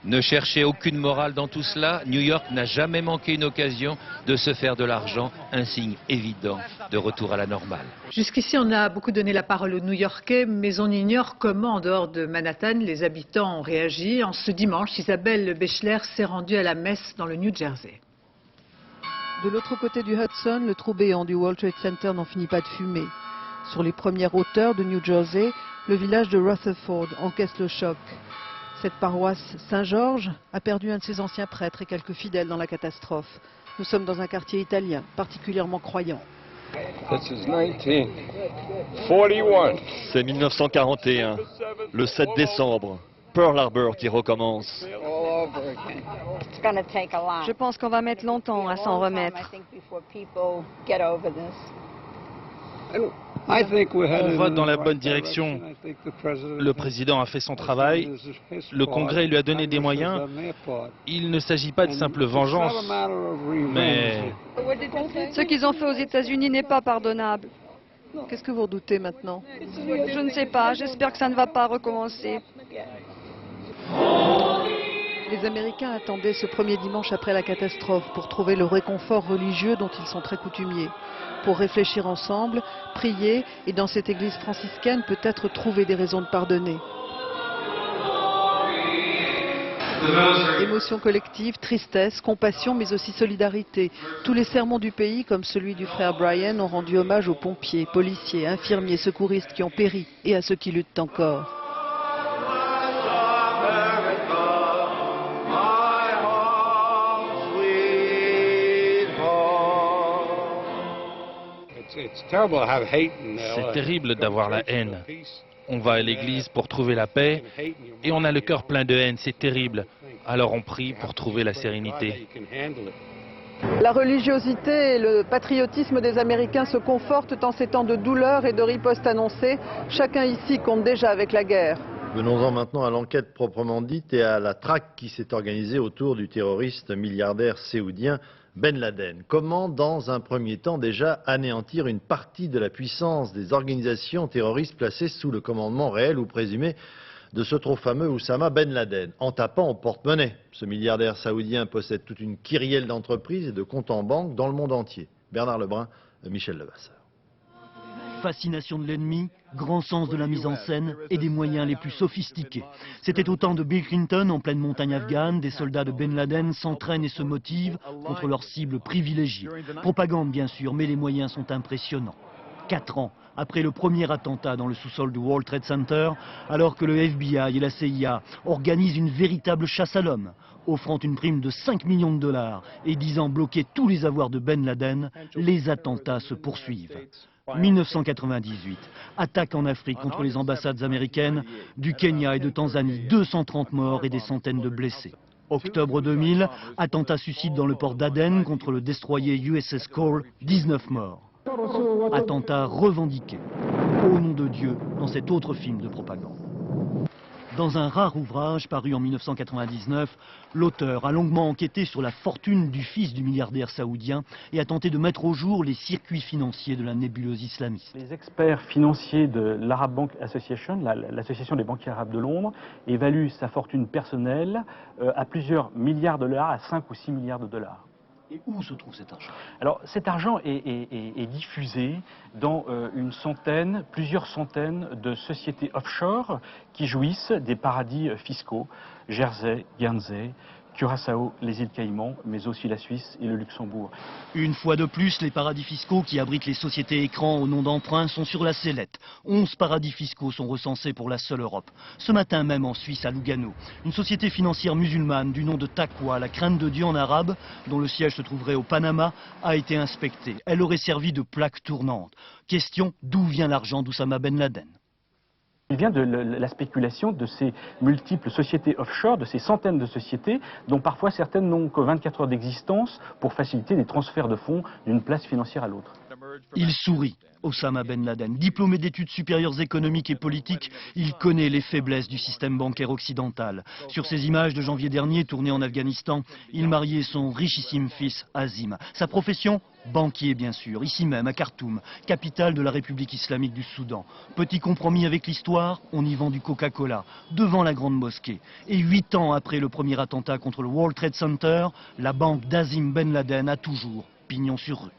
Ne cherchez aucune morale dans tout cela. New York n'a jamais manqué une occasion de se faire de l'argent, un signe évident de retour à la normale. Jusqu'ici, on a beaucoup donné la parole aux New-Yorkais, mais on ignore comment, en dehors de Manhattan, les habitants ont réagi. En ce dimanche, Isabelle Bechler s'est rendue à la messe dans le New Jersey. De l'autre côté du Hudson, le trou béant du World Trade Center n'en finit pas de fumer. Sur les premières hauteurs de New Jersey, le village de Rutherford encaisse le choc. Cette paroisse Saint-Georges a perdu un de ses anciens prêtres et quelques fidèles dans la catastrophe. Nous sommes dans un quartier italien, particulièrement croyant. C'est 1941, le 7 décembre, Pearl Harbor qui recommence. Je pense qu'on va mettre longtemps à s'en remettre. On va dans la bonne direction. Le président a fait son travail. Le Congrès lui a donné des moyens. Il ne s'agit pas de simple vengeance, mais... Ce qu'ils ont fait aux États-Unis n'est pas pardonnable. Qu'est-ce que vous redoutez maintenant? Je ne sais pas. J'espère que ça ne va pas recommencer. Les Américains attendaient ce premier dimanche après la catastrophe pour trouver le réconfort religieux dont ils sont très coutumiers. Pour réfléchir ensemble, prier et dans cette église franciscaine peut-être trouver des raisons de pardonner. Émotion collective, tristesse, compassion mais aussi solidarité. Tous les sermons du pays, comme celui du frère Brian, ont rendu hommage aux pompiers, policiers, infirmiers, secouristes qui ont péri et à ceux qui luttent encore. C'est terrible d'avoir la haine. On va à l'église pour trouver la paix et on a le cœur plein de haine, c'est terrible. Alors on prie pour trouver la sérénité. La religiosité et le patriotisme des Américains se confortent en ces temps de douleur et de riposte annoncée. Chacun ici compte déjà avec la guerre. Venons-en maintenant à l'enquête proprement dite et à la traque qui s'est organisée autour du terroriste milliardaire saoudien Ben Laden. Comment, dans un premier temps, déjà anéantir une partie de la puissance des organisations terroristes placées sous le commandement réel ou présumé de ce trop fameux Oussama Ben Laden, en tapant au porte-monnaie. Ce milliardaire saoudien possède toute une kyrielle d'entreprises et de comptes en banque dans le monde entier. Bernard Lebrun, Michel Levasseur. Fascination de l'ennemi, grand sens de la mise en scène et des moyens les plus sophistiqués. C'était au temps de Bill Clinton, en pleine montagne afghane, des soldats de Ben Laden s'entraînent et se motivent contre leurs cibles privilégiées. Propagande bien sûr, mais les moyens sont impressionnants. 4 ans après le premier attentat dans le sous-sol du World Trade Center, alors que le FBI et la CIA organisent une véritable chasse à l'homme, offrant une prime de 5 millions de dollars et disant bloquer tous les avoirs de Ben Laden, les attentats se poursuivent. 1998, attaque en Afrique contre les ambassades américaines, du Kenya et de Tanzanie, 230 morts et des centaines de blessés. Octobre 2000, attentat suicide dans le port d'Aden contre le destroyer USS Cole, 19 morts. Attentat revendiqué, au nom de Dieu, dans cet autre film de propagande. Dans un rare ouvrage paru en 1999, l'auteur a longuement enquêté sur la fortune du fils du milliardaire saoudien et a tenté de mettre au jour les circuits financiers de la nébuleuse islamiste. Les experts financiers de l'Arab Bank Association, l'association des banquiers arabes de Londres, évaluent sa fortune personnelle à plusieurs milliards de dollars, à 5 ou 6 milliards de dollars. Et où se trouve cet argent? Alors cet argent est diffusé dans plusieurs centaines de sociétés offshore qui jouissent des paradis fiscaux, Jersey, Guernsey, Curaçao, les îles Caïmans, mais aussi la Suisse et le Luxembourg. Une fois de plus, les paradis fiscaux qui abritent les sociétés écrans au nom d'emprunt sont sur la sellette. 11 paradis fiscaux sont recensés pour la seule Europe. Ce matin même en Suisse, à Lugano, une société financière musulmane du nom de Taqwa, la crainte de Dieu en arabe, dont le siège se trouverait au Panama, a été inspectée. Elle aurait servi de plaque tournante. Question, d'où vient l'argent d'Oussama Ben Laden? Il vient de la spéculation de ces multiples sociétés offshore, de ces centaines de sociétés, dont parfois certaines n'ont que 24 heures d'existence pour faciliter les transferts de fonds d'une place financière à l'autre. Il sourit, Oussama Ben Laden. Diplômé d'études supérieures économiques et politiques, il connaît les faiblesses du système bancaire occidental. Sur ces images de janvier dernier tournées en Afghanistan, il mariait son richissime fils Azim. Sa profession? Banquier bien sûr, ici même à Khartoum, capitale de la République islamique du Soudan. Petit compromis avec l'histoire, on y vend du Coca-Cola, devant la grande mosquée. Et 8 ans après le premier attentat contre le World Trade Center, la banque d'Azim Ben Laden a toujours pignon sur rue.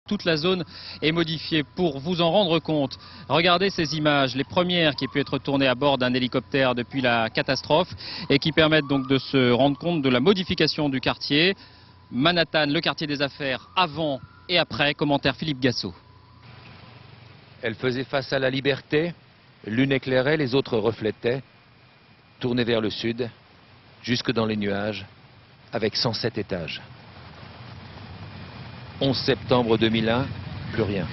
Toute la zone est modifiée. Pour vous en rendre compte, regardez ces images, les premières qui aient pu être tournées à bord d'un hélicoptère depuis la catastrophe et qui permettent donc de se rendre compte de la modification du quartier. Manhattan, le quartier des affaires, avant et après. Commentaire Philippe Gassot. Elle faisait face à la liberté, l'une éclairait, les autres reflétaient, tournée vers le sud, jusque dans les nuages, avec 107 étages. 11 septembre 2001, plus rien.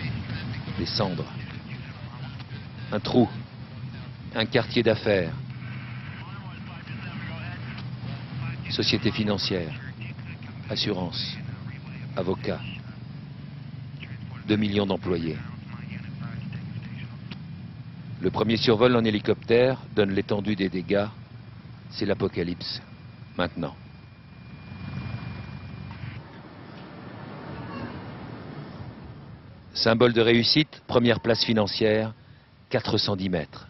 Des cendres. Un trou. Un quartier d'affaires. Société financière. Assurance. Avocats. 2 millions d'employés. Le premier survol en hélicoptère donne l'étendue des dégâts. C'est l'apocalypse. Maintenant. Symbole de réussite, première place financière, 410 mètres.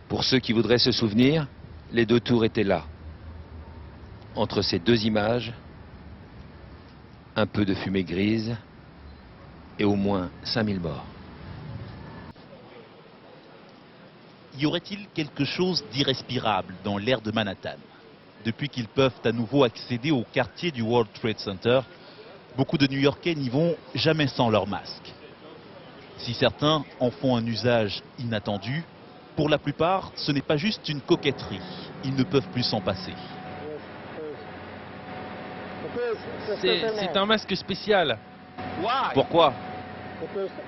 Pour ceux qui voudraient se souvenir, les 2 tours étaient là. Entre ces 2 images, un peu de fumée grise et au moins 5000 morts. Y aurait-il quelque chose d'irrespirable dans l'air de Manhattan? Depuis qu'ils peuvent à nouveau accéder au quartier du World Trade Center, beaucoup de New-Yorkais n'y vont jamais sans leur masque. Si certains en font un usage inattendu, pour la plupart, ce n'est pas juste une coquetterie. Ils ne peuvent plus s'en passer. C'est un masque spécial. Pourquoi?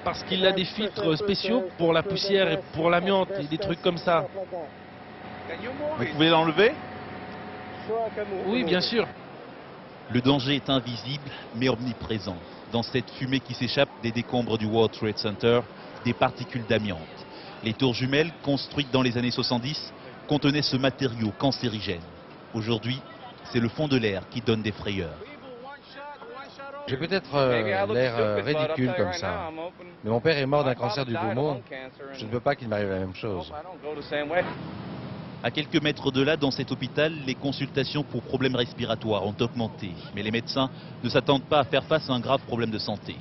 Parce qu'il a des filtres spéciaux pour la poussière et pour l'amiante et des trucs comme ça. Vous pouvez l'enlever? Oui, bien sûr. Le danger est invisible, mais omniprésent. Dans cette fumée qui s'échappe des décombres du World Trade Center, des particules d'amiante. Les tours jumelles, construites dans les années 70, contenaient ce matériau cancérigène. Aujourd'hui, c'est le fond de l'air qui donne des frayeurs. J'ai peut-être l'air ridicule comme ça, mais mon père est mort d'un cancer du poumon. Je ne veux pas qu'il m'arrive la même chose. À quelques mètres de là, dans cet hôpital, les consultations pour problèmes respiratoires ont augmenté. Mais les médecins ne s'attendent pas à faire face à un grave problème de santé.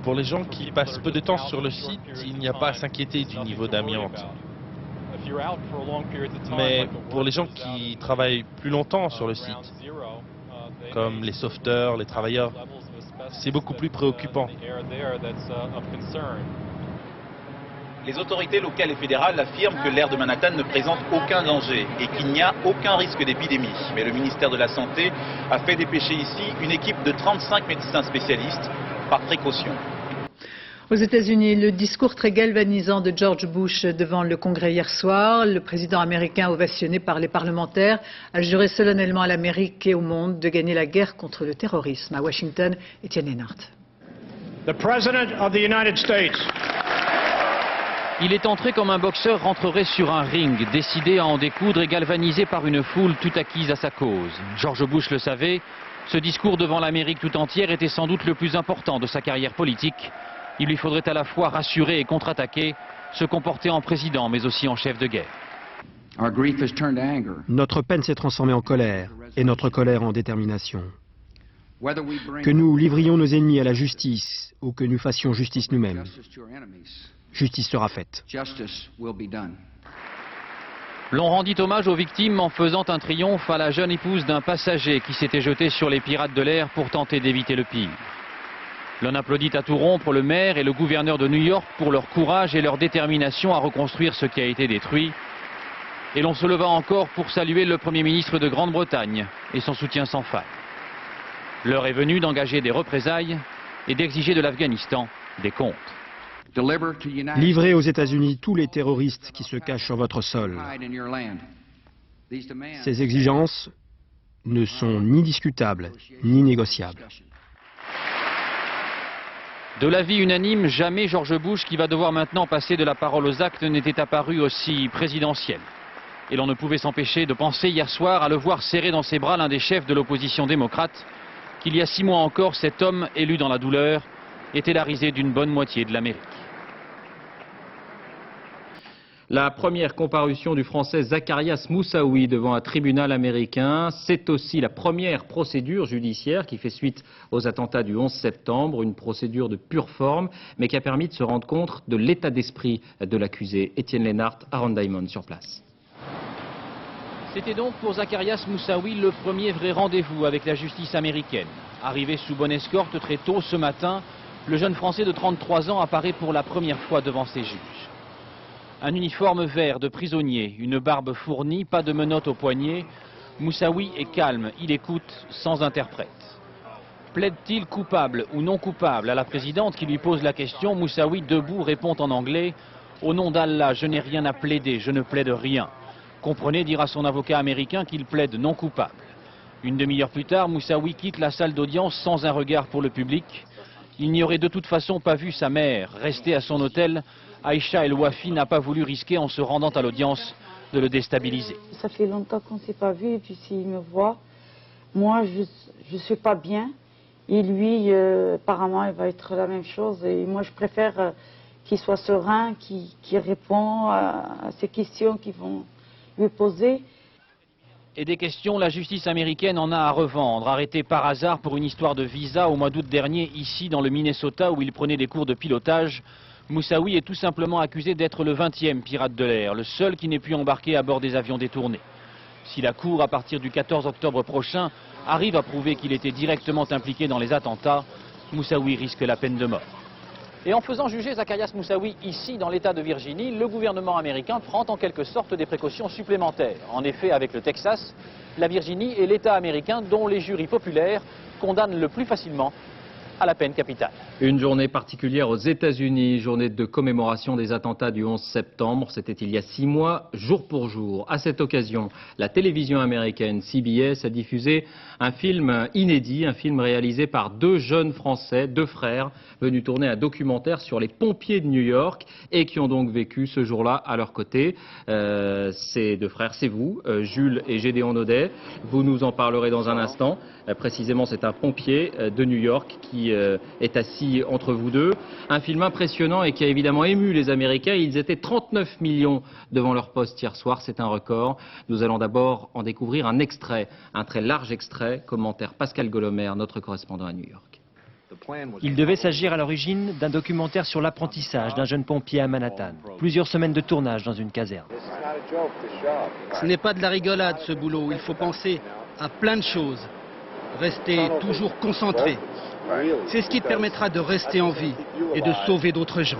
Pour les gens qui passent peu de temps sur le site, il n'y a pas à s'inquiéter du niveau d'amiante. Mais pour les gens qui travaillent plus longtemps sur le site, comme les sauveteurs, les travailleurs, c'est beaucoup plus préoccupant. Les autorités locales et fédérales affirment que l'aire de Manhattan ne présente aucun danger et qu'il n'y a aucun risque d'épidémie. Mais le ministère de la Santé a fait dépêcher ici une équipe de 35 médecins spécialistes par précaution. Aux États-Unis, le discours très galvanisant de George Bush devant le Congrès hier soir, le président américain ovationné par les parlementaires a juré solennellement à l'Amérique et au monde de gagner la guerre contre le terrorisme. À Washington, Étienne Lénart. The President of the United States. Il est entré comme un boxeur rentrerait sur un ring, décidé à en découdre et galvanisé par une foule tout acquise à sa cause. George Bush le savait, ce discours devant l'Amérique tout entière était sans doute le plus important de sa carrière politique. Il lui faudrait à la fois rassurer et contre-attaquer, se comporter en président mais aussi en chef de guerre. Notre peine s'est transformée en colère et notre colère en détermination. Que nous livrions nos ennemis à la justice ou que nous fassions justice nous-mêmes, justice sera faite. L'on rendit hommage aux victimes en faisant un triomphe à la jeune épouse d'un passager qui s'était jeté sur les pirates de l'air pour tenter d'éviter le pire. L'on applaudit à tout rompre le maire et le gouverneur de New York pour leur courage et leur détermination à reconstruire ce qui a été détruit. Et l'on se leva encore pour saluer le Premier ministre de Grande-Bretagne et son soutien sans faille. L'heure est venue d'engager des représailles et d'exiger de l'Afghanistan des comptes. Livrez aux États-Unis tous les terroristes qui se cachent sur votre sol. Ces exigences ne sont ni discutables ni négociables. De l'avis unanime, jamais George Bush, qui va devoir maintenant passer de la parole aux actes, n'était apparu aussi présidentiel. Et l'on ne pouvait s'empêcher de penser hier soir à le voir serrer dans ses bras l'un des chefs de l'opposition démocrate, qu'il y a 6 mois encore, cet homme élu dans la douleur était la risée d'une bonne moitié de l'Amérique. La première comparution du Français Zacarias Moussaoui devant un tribunal américain, c'est aussi la première procédure judiciaire qui fait suite aux attentats du 11 septembre, une procédure de pure forme, mais qui a permis de se rendre compte de l'état d'esprit de l'accusé. Étienne Lénart, Aaron Diamond sur place. C'était donc pour Zacarias Moussaoui le premier vrai rendez-vous avec la justice américaine. Arrivé sous bonne escorte très tôt ce matin, le jeune Français de 33 ans apparaît pour la première fois devant ses juges. Un uniforme vert de prisonnier, une barbe fournie, pas de menottes au poignet. Moussaoui est calme, il écoute sans interprète. Plaide-t-il coupable ou non coupable? À la présidente qui lui pose la question, Moussaoui, debout, répond en anglais « Au nom d'Allah, je n'ai rien à plaider, je ne plaide rien ». Comprenez, dira son avocat américain, qu'il plaide non coupable. Une demi-heure plus tard, Moussaoui quitte la salle d'audience sans un regard pour le public. Il n'y aurait de toute façon pas vu sa mère. Restée à son hôtel, Aïcha El Wafi n'a pas voulu risquer en se rendant à l'audience de le déstabiliser. Ça fait longtemps qu'on ne s'est pas vu et puis s'il me voit, moi je ne suis pas bien. Et lui, apparemment, il va être la même chose. Et moi je préfère qu'il soit serein, qu'il répond à ces questions qui vont lui poser. Et des questions, la justice américaine en a à revendre. Arrêté par hasard pour une histoire de visa au mois d'août dernier, ici dans le Minnesota, où il prenait des cours de pilotage, Moussaoui est tout simplement accusé d'être le 20e pirate de l'air, le seul qui n'ait pu embarquer à bord des avions détournés. Si la Cour, à partir du 14 octobre prochain, arrive à prouver qu'il était directement impliqué dans les attentats, Moussaoui risque la peine de mort. Et en faisant juger Zacarias Moussaoui ici, dans l'État de Virginie, le gouvernement américain prend en quelque sorte des précautions supplémentaires. En effet, avec le Texas, la Virginie est l'État américain dont les jurys populaires condamnent le plus facilement à la peine capitale. Une journée particulière aux États-Unis, journée de commémoration des attentats du 11 septembre. C'était il y a 6 mois, jour pour jour. À cette occasion, la télévision américaine CBS a diffusé un film inédit, un film réalisé par 2 jeunes Français, 2 frères, venus tourner un documentaire sur les pompiers de New York et qui ont donc vécu ce jour-là à leur côté. Ces 2 frères, c'est vous, Jules et Gédéon Naudet. Vous nous en parlerez dans un instant. Précisément, c'est un pompier de New York qui qui est assis entre vous deux. Un film impressionnant et qui a évidemment ému les Américains. Ils étaient 39 millions devant leur poste hier soir, c'est un record. Nous allons d'abord en découvrir un extrait, un très large extrait. Commentaire Pascal Golomer, notre correspondant à New York. Il devait s'agir à l'origine d'un documentaire sur l'apprentissage d'un jeune pompier à Manhattan. Plusieurs semaines de tournage dans une caserne. Ce n'est pas de la rigolade ce boulot, il faut penser à plein de choses. Rester toujours concentré. C'est ce qui te permettra de rester en vie et de sauver d'autres gens.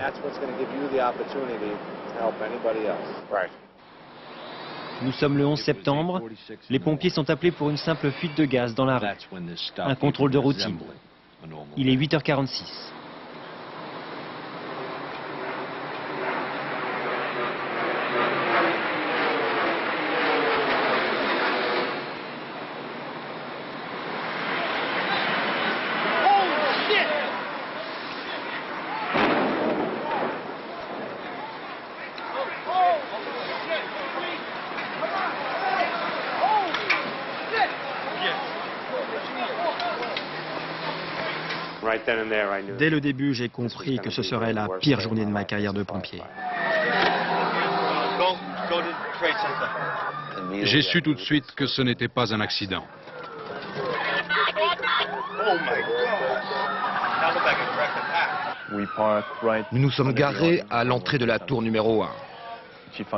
Nous sommes le 11 septembre. Les pompiers sont appelés pour une simple fuite de gaz dans la rue. Un contrôle de routine. Il est 8h46. Dès le début, j'ai compris que ce serait la pire journée de ma carrière de pompier. J'ai su tout de suite que ce n'était pas un accident. Nous nous sommes garés à l'entrée de la tour numéro 1.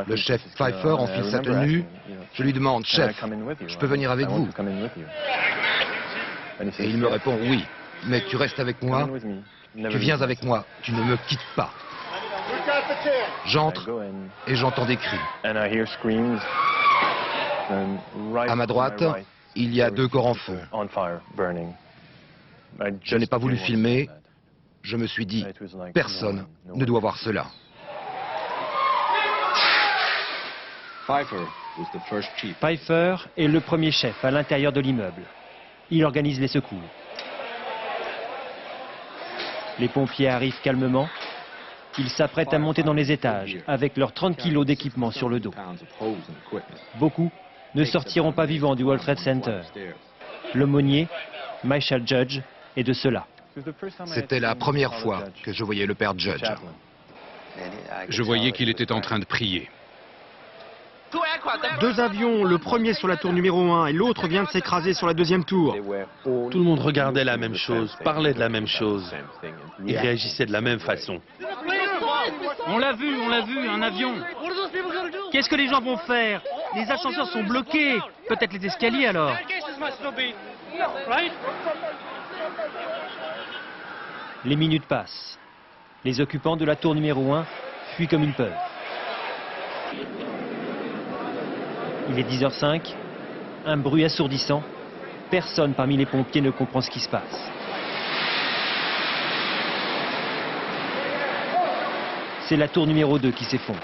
Le chef Pfeiffer enfile sa tenue. Je lui demande, chef, je peux venir avec vous? Et il me répond, oui, mais tu restes avec moi, tu viens avec moi, tu ne me quittes pas. J'entre et j'entends des cris. À ma droite, il y a 2 corps en feu. Je n'ai pas voulu filmer. Je me suis dit, personne ne doit voir cela. Pfeiffer est le premier chef à l'intérieur de l'immeuble. Il organise les secours. Les pompiers arrivent calmement. Ils s'apprêtent à monter dans les étages avec leurs 30 kilos d'équipement sur le dos. Beaucoup ne sortiront pas vivants du World Trade Center. L'aumônier, Michael Judge, est de cela. C'était la première fois que je voyais le père Judge. Je voyais qu'il était en train de prier. 2 avions, le premier sur la tour numéro 1 et l'autre vient de s'écraser sur la 2e tour. Tout le monde regardait la même chose, parlait de la même chose et réagissait de la même façon. On l'a vu, un avion. Qu'est-ce que les gens vont faire? Les ascenseurs sont bloqués. Peut-être les escaliers alors. Les minutes passent. Les occupants de la tour numéro 1 fuient comme une peur. Il est 10h05. Un bruit assourdissant. Personne parmi les pompiers ne comprend ce qui se passe. C'est la tour numéro 2 qui s'effondre.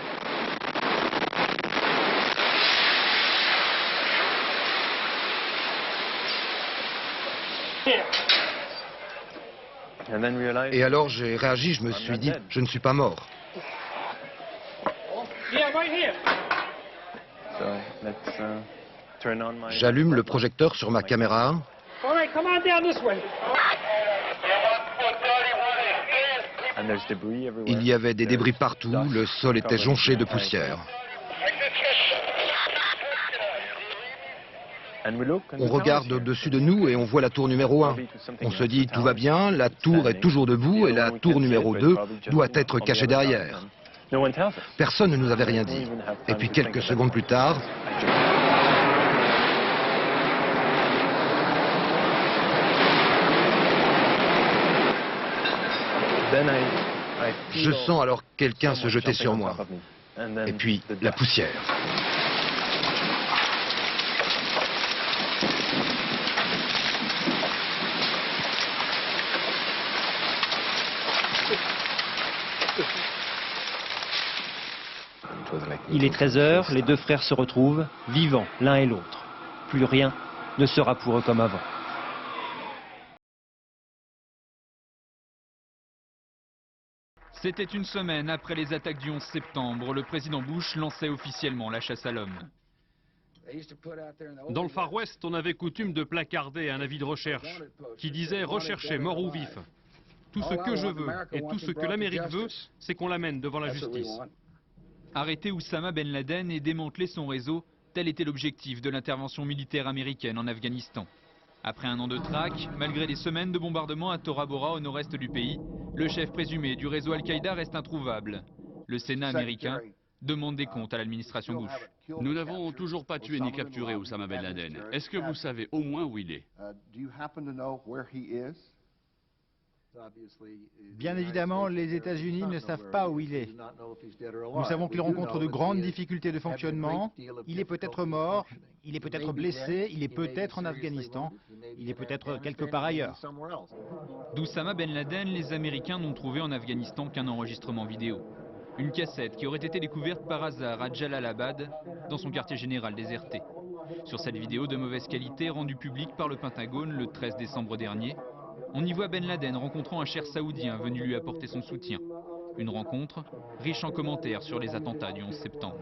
Et alors j'ai réagi, je me suis dit, je ne suis pas mort. J'allume le projecteur sur ma caméra. Il y avait des débris partout, le sol était jonché de poussière. On regarde au-dessus de nous et on voit la tour numéro 1. On se dit, tout va bien, la tour est toujours debout et la tour numéro 2 doit être cachée derrière. Personne ne nous avait rien dit. Et puis quelques secondes plus tard... Je sens alors quelqu'un se jeter sur moi. Et puis la poussière. Il est 13h, les 2 frères se retrouvent, vivants l'un et l'autre. Plus rien ne sera pour eux comme avant. C'était une semaine après les attaques du 11 septembre. Le président Bush lançait officiellement la chasse à l'homme. Dans le Far West, on avait coutume de placarder un avis de recherche qui disait « Recherché, mort ou vif ». Tout ce que je veux et tout ce que l'Amérique veut, c'est qu'on l'amène devant la justice. Arrêter Oussama Ben Laden et démanteler son réseau, tel était l'objectif de l'intervention militaire américaine en Afghanistan. Après un an de traque, malgré des semaines de bombardements à Tora Bora au nord-est du pays, le chef présumé du réseau Al-Qaïda reste introuvable. Le Sénat américain demande des comptes à l'administration Bush. Nous n'avons toujours pas tué ni capturé Oussama Ben Laden. Est-ce que vous savez au moins où il est? Bien évidemment, les États-Unis ne savent pas où il est. Nous savons qu'il rencontre de grandes difficultés de fonctionnement. Il est peut-être mort, il est peut-être blessé, il est peut-être en Afghanistan, il est peut-être quelque part ailleurs. D'Oussama Ben Laden, les Américains n'ont trouvé en Afghanistan qu'un enregistrement vidéo. Une cassette qui aurait été découverte par hasard à Jalalabad, dans son quartier général déserté. Sur cette vidéo de mauvaise qualité rendue publique par le Pentagone le 13 décembre dernier, on y voit Ben Laden rencontrant un cher saoudien venu lui apporter son soutien. Une rencontre riche en commentaires sur les attentats du 11 septembre.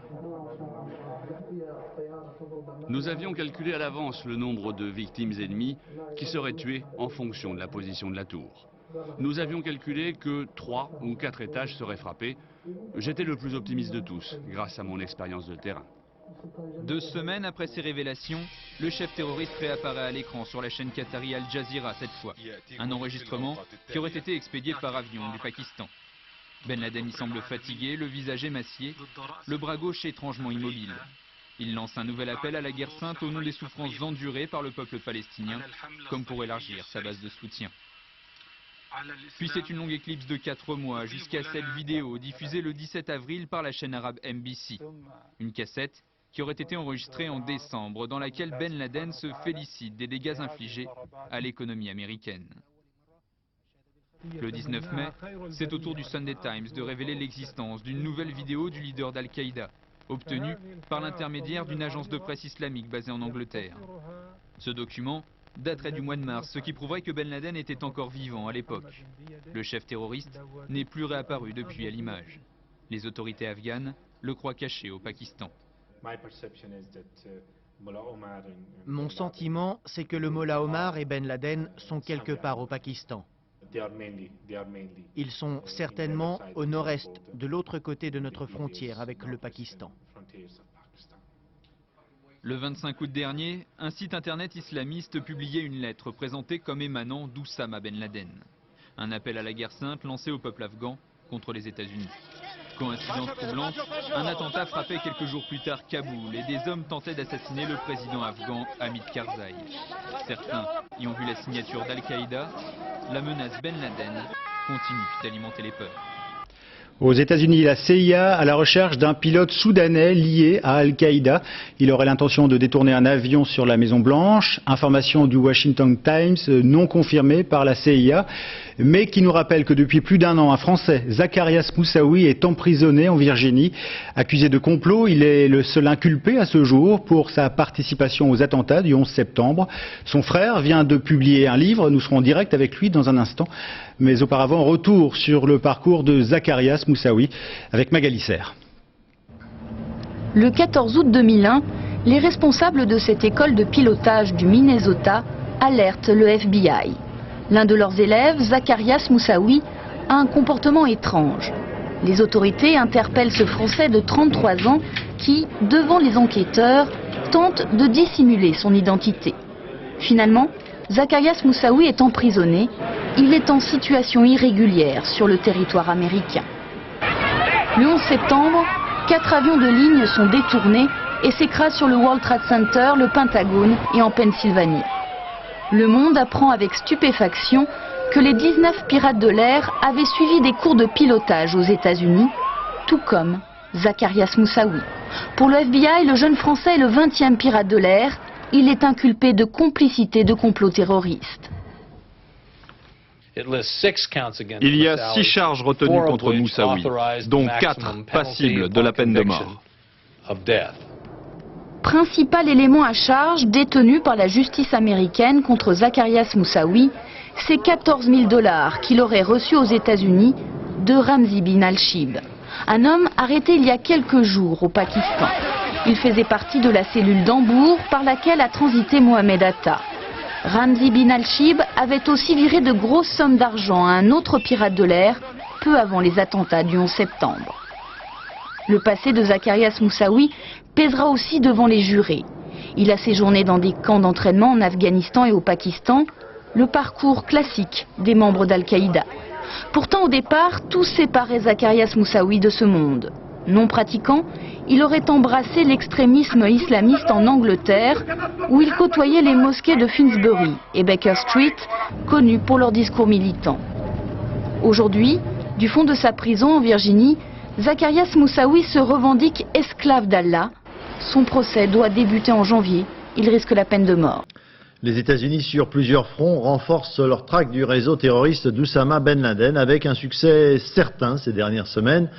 Nous avions calculé à l'avance le nombre de victimes ennemies qui seraient tuées en fonction de la position de la tour. Nous avions calculé que 3 ou 4 étages seraient frappés. J'étais le plus optimiste de tous, grâce à mon expérience de terrain. 2 semaines après ces révélations, le chef terroriste réapparaît à l'écran sur la chaîne qatari Al Jazeera cette fois. Un enregistrement qui aurait été expédié par avion du Pakistan. Ben Laden y semble fatigué, le visage émacié, le bras gauche étrangement immobile. Il lance un nouvel appel à la guerre sainte au nom des souffrances endurées par le peuple palestinien, comme pour élargir sa base de soutien. Puis c'est une longue éclipse de 4 mois, jusqu'à cette vidéo diffusée le 17 avril par la chaîne arabe MBC. Une cassette qui aurait été enregistrée en décembre, dans laquelle Ben Laden se félicite des dégâts infligés à l'économie américaine. Le 19 mai, c'est au tour du Sunday Times de révéler l'existence d'une nouvelle vidéo du leader d'Al-Qaïda, obtenue par l'intermédiaire d'une agence de presse islamique basée en Angleterre. Ce document daterait du mois de mars, ce qui prouverait que Ben Laden était encore vivant à l'époque. Le chef terroriste n'est plus réapparu depuis à l'image. Les autorités afghanes le croient caché au Pakistan. Mon sentiment, c'est que le Mollah Omar et Ben Laden sont quelque part au Pakistan. Ils sont certainement au nord-est, de l'autre côté de notre frontière avec le Pakistan. Le 25 août dernier, un site internet islamiste publiait une lettre présentée comme émanant d'Oussama Ben Laden. Un appel à la guerre sainte lancé au peuple afghan contre les États-Unis. Coïncidence troublante, un attentat frappait quelques jours plus tard Kaboul et des hommes tentaient d'assassiner le président afghan Hamid Karzai. Certains y ont vu la signature d'Al-Qaïda. La menace Ben Laden continue d'alimenter les peurs. Aux États-Unis, la CIA à la recherche d'un pilote soudanais lié à Al-Qaïda. Il aurait l'intention de détourner un avion sur la Maison-Blanche. Information du Washington Times non confirmée par la CIA, mais qui nous rappelle que depuis plus d'1 an, un Français, Zacarias Moussaoui, est emprisonné en Virginie. Accusé de complot, il est le seul inculpé à ce jour pour sa participation aux attentats du 11 septembre. Son frère vient de publier un livre. Nous serons en direct avec lui dans un instant. Mais auparavant, retour sur le parcours de Zacarias Moussaoui avec Magali Serre. Le 14 août 2001, les responsables de cette école de pilotage du Minnesota alertent le FBI. L'un de leurs élèves, Zacarias Moussaoui, a un comportement étrange. Les autorités interpellent ce Français de 33 ans qui, devant les enquêteurs, tente de dissimuler son identité. Finalement, Zacarias Moussaoui est emprisonné. Il est en situation irrégulière sur le territoire américain. Le 11 septembre, 4 avions de ligne sont détournés et s'écrasent sur le World Trade Center, le Pentagone et en Pennsylvanie. Le Monde apprend avec stupéfaction que les 19 pirates de l'air avaient suivi des cours de pilotage aux États-Unis, tout comme Zacarias Moussaoui. Pour le FBI, le jeune Français est le 20e pirate de l'air. Il est inculpé de complicité de complot terroriste. Il y a 6 charges retenues contre Moussaoui, dont 4 passibles de la peine de mort. Principal élément à charge détenu par la justice américaine contre Zacarias Moussaoui, c'est 14 000 $ qu'il aurait reçus aux États-Unis de Ramzi bin al-Shibh, un homme arrêté il y a quelques jours au Pakistan. Il faisait partie de la cellule d'Hambourg par laquelle a transité Mohamed Atta. Ramzi bin Al-Shib avait aussi viré de grosses sommes d'argent à un autre pirate de l'air, peu avant les attentats du 11 septembre. Le passé de Zacarias Moussaoui pèsera aussi devant les jurés. Il a séjourné dans des camps d'entraînement en Afghanistan et au Pakistan, le parcours classique des membres d'Al-Qaïda. Pourtant, au départ, tout séparait Zacarias Moussaoui de ce monde. Non pratiquant, il aurait embrassé l'extrémisme islamiste en Angleterre, où il côtoyait les mosquées de Finsbury et Baker Street, connues pour leurs discours militants. Aujourd'hui, du fond de sa prison en Virginie, Zacarias Moussaoui se revendique esclave d'Allah. Son procès doit débuter en janvier. Il risque la peine de mort. Les États-Unis, sur plusieurs fronts, renforcent leur traque du réseau terroriste d'Oussama Ben Laden avec un succès certain ces dernières semaines.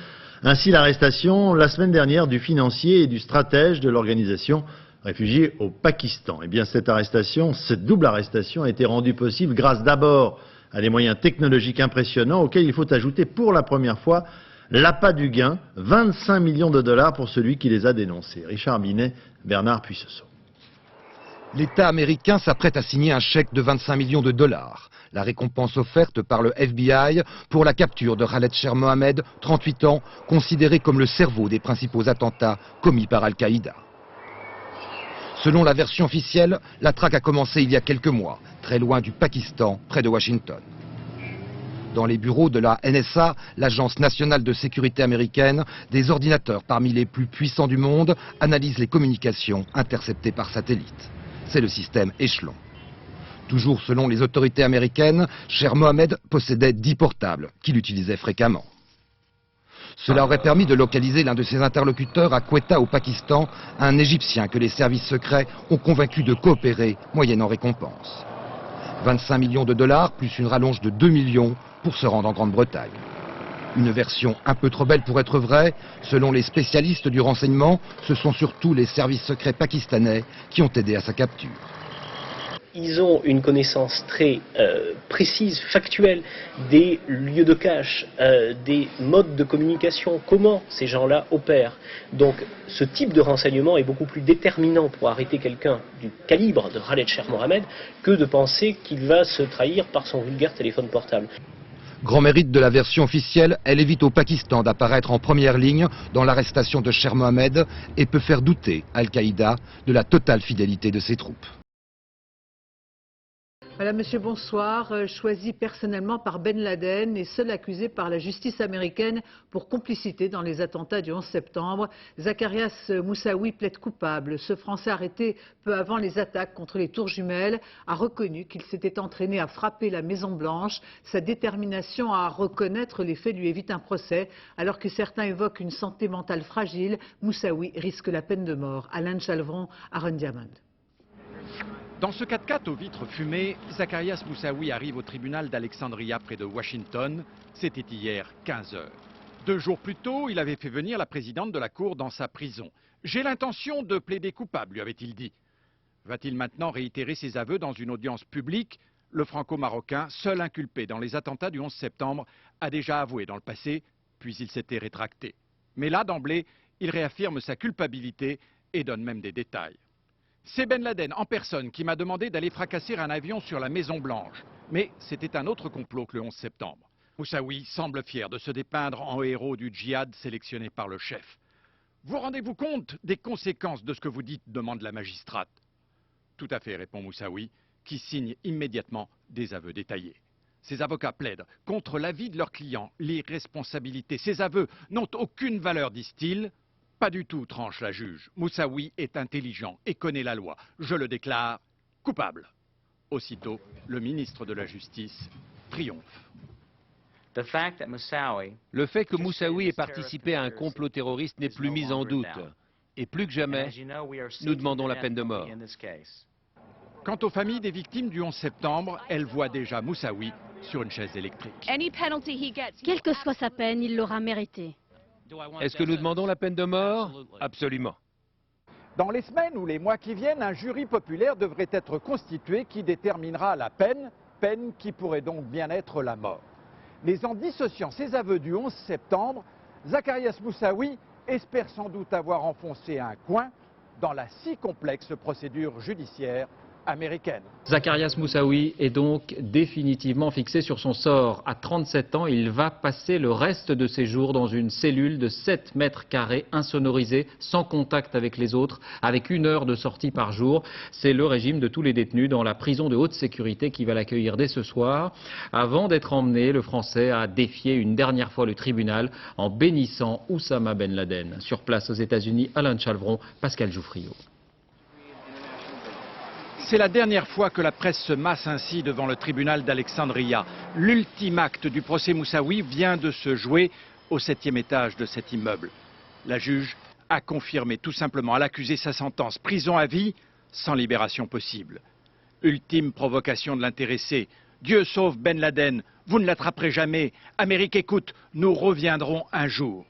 Ainsi, l'arrestation la semaine dernière du financier et du stratège de l'organisation réfugiée au Pakistan. Eh bien, cette double arrestation a été rendue possible grâce d'abord à des moyens technologiques impressionnants auxquels il faut ajouter pour la première fois l'appât du gain, 25 millions de dollars pour celui qui les a dénoncés. Richard Binet, Bernard Puissesseau. L'État américain s'apprête à signer un chèque de 25 millions de dollars. La récompense offerte par le FBI pour la capture de Khaled Sher Mohammed, 38 ans, considéré comme le cerveau des principaux attentats commis par Al-Qaïda. Selon la version officielle, la traque a commencé il y a quelques mois, très loin du Pakistan, près de Washington. Dans les bureaux de la NSA, l'Agence nationale de sécurité américaine, des ordinateurs parmi les plus puissants du monde analysent les communications interceptées par satellite. C'est le système Echelon. Toujours selon les autorités américaines, Sher Mohammed possédait 10 portables qu'il utilisait fréquemment. Cela aurait permis de localiser l'un de ses interlocuteurs à Quetta au Pakistan, un Égyptien que les services secrets ont convaincu de coopérer moyennant récompense. 25 millions de dollars plus une rallonge de 2 millions pour se rendre en Grande-Bretagne. Une version un peu trop belle pour être vraie. Selon les spécialistes du renseignement, ce sont surtout les services secrets pakistanais qui ont aidé à sa capture. Ils ont une connaissance très précise, factuelle, des lieux de cache, des modes de communication, comment ces gens-là opèrent. Donc ce type de renseignement est beaucoup plus déterminant pour arrêter quelqu'un du calibre de Khaled Sher Mohammed que de penser qu'il va se trahir par son vulgaire téléphone portable. Grand mérite de la version officielle, elle évite au Pakistan d'apparaître en première ligne dans l'arrestation de Sher Mohammed et peut faire douter Al-Qaïda de la totale fidélité de ses troupes. Voilà, monsieur, bonsoir. Choisi personnellement par Ben Laden et seul accusé par la justice américaine pour complicité dans les attentats du 11 septembre, Zacarias Moussaoui plaide coupable. Ce Français arrêté peu avant les attaques contre les tours jumelles a reconnu qu'il s'était entraîné à frapper la Maison-Blanche. Sa détermination à reconnaître les faits lui évite un procès. Alors que certains évoquent une santé mentale fragile, Moussaoui risque la peine de mort. Alain Chalvron, Aaron Diamond. Dans ce 4x4 aux vitres fumées, Zacarias Moussaoui arrive au tribunal d'Alexandria près de Washington. C'était hier 15 h. 2 jours plus tôt, il avait fait venir la présidente de la Cour dans sa prison. « J'ai l'intention de plaider coupable », lui avait-il dit. Va-t-il maintenant réitérer ses aveux dans une audience publique? Le franco-marocain, seul inculpé dans les attentats du 11 septembre, a déjà avoué dans le passé, puis il s'était rétracté. Mais là, d'emblée, il réaffirme sa culpabilité et donne même des détails. C'est Ben Laden en personne qui m'a demandé d'aller fracasser un avion sur la Maison-Blanche. Mais c'était un autre complot que le 11 septembre. Moussaoui semble fier de se dépeindre en héros du djihad sélectionné par le chef. Vous rendez-vous compte des conséquences de ce que vous dites, demande la magistrate. Tout à fait, répond Moussaoui, qui signe immédiatement des aveux détaillés. Ses avocats plaident contre l'avis de leurs clients, l'irresponsabilité. Ces aveux n'ont aucune valeur, disent-ils. Pas du tout, tranche la juge. Moussaoui est intelligent et connaît la loi. Je le déclare coupable. Aussitôt, le ministre de la Justice triomphe. Le fait que Moussaoui ait participé à un complot terroriste n'est plus mis en doute. Et plus que jamais, nous demandons la peine de mort. Quant aux familles des victimes du 11 septembre, elles voient déjà Moussaoui sur une chaise électrique. Quelle que soit sa peine, il l'aura méritée. Est-ce que nous demandons la peine de mort? Absolument. Dans les semaines ou les mois qui viennent, un jury populaire devrait être constitué qui déterminera la peine qui pourrait donc bien être la mort. Mais en dissociant ses aveux du 11 septembre, Zacarias Moussaoui espère sans doute avoir enfoncé un coin dans la si complexe procédure judiciaire américaine. Zacharias Moussaoui est donc définitivement fixé sur son sort. À 37 ans, il va passer le reste de ses jours dans une cellule de 7 mètres carrés, insonorisée, sans contact avec les autres, avec 1 heure de sortie par jour. C'est le régime de tous les détenus dans la prison de haute sécurité qui va l'accueillir dès ce soir. Avant d'être emmené, le Français a défié une dernière fois le tribunal en bénissant Oussama Ben Laden. Sur place aux États-Unis, Alain Chalvron, Pascal Jouffriot. C'est la dernière fois que la presse se masse ainsi devant le tribunal d'Alexandria. L'ultime acte du procès Moussaoui vient de se jouer au 7e étage de cet immeuble. La juge a confirmé tout simplement à l'accusé sa sentence, prison à vie sans libération possible. Ultime provocation de l'intéressé. Dieu sauve Ben Laden, vous ne l'attraperez jamais. Amérique écoute, nous reviendrons un jour.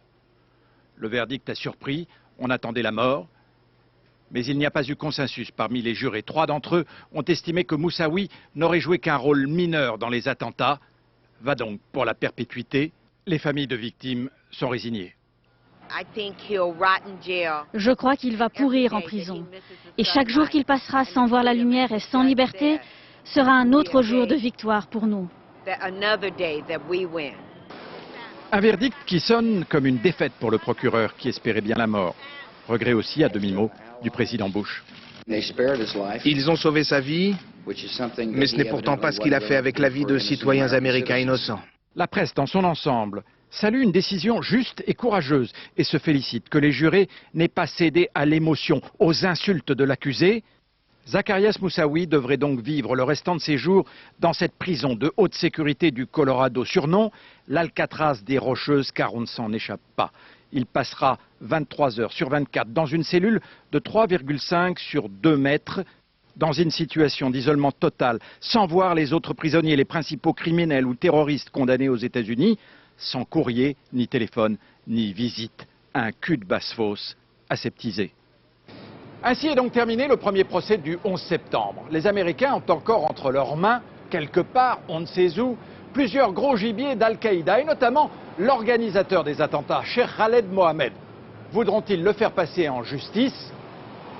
Le verdict a surpris, on attendait la mort. Mais il n'y a pas eu consensus parmi les jurés. 3 d'entre eux ont estimé que Moussaoui n'aurait joué qu'un rôle mineur dans les attentats. Va donc pour la perpétuité. Les familles de victimes sont résignées. Je crois qu'il va pourrir en prison. Et chaque jour qu'il passera sans voir la lumière et sans liberté sera un autre jour de victoire pour nous. Un verdict qui sonne comme une défaite pour le procureur qui espérait bien la mort. Regret aussi, à demi-mot, du président Bush. Ils ont sauvé sa vie, mais ce n'est pourtant pas ce qu'il a fait avec la vie de citoyens américains innocents. La presse, dans son ensemble, salue une décision juste et courageuse et se félicite que les jurés n'aient pas cédé à l'émotion, aux insultes de l'accusé. Zacharias Moussaoui devrait donc vivre le restant de ses jours dans cette prison de haute sécurité du Colorado, surnom l'Alcatraz des Rocheuses, car on ne s'en échappe pas. Il passera 23 heures sur 24 dans une cellule de 3,5 sur 2 mètres, dans une situation d'isolement total, sans voir les autres prisonniers, les principaux criminels ou terroristes condamnés aux États-Unis, sans courrier, ni téléphone, ni visite. Un cul de basse-fosse aseptisé. Ainsi est donc terminé le premier procès du 11 septembre. Les Américains ont encore entre leurs mains, quelque part, on ne sait où, plusieurs gros gibiers d'Al-Qaïda, et notamment l'organisateur des attentats, Cheikh Khaled Mohammed. Voudront-ils le faire passer en justice?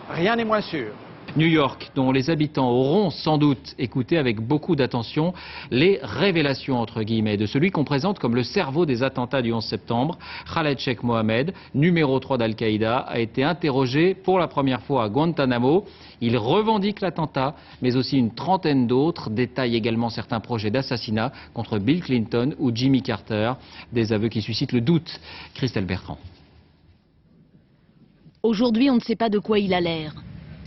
Rien n'est moins sûr. New York, dont les habitants auront sans doute écouté avec beaucoup d'attention les révélations, entre guillemets, de celui qu'on présente comme le cerveau des attentats du 11 septembre. Khaled Sheikh Mohammed, numéro 3 d'Al-Qaïda, a été interrogé pour la première fois à Guantanamo. Il revendique l'attentat, mais aussi une trentaine d'autres, détaille également certains projets d'assassinat contre Bill Clinton ou Jimmy Carter. Des aveux qui suscitent le doute. Christelle Bertrand. Aujourd'hui, on ne sait pas de quoi il a l'air.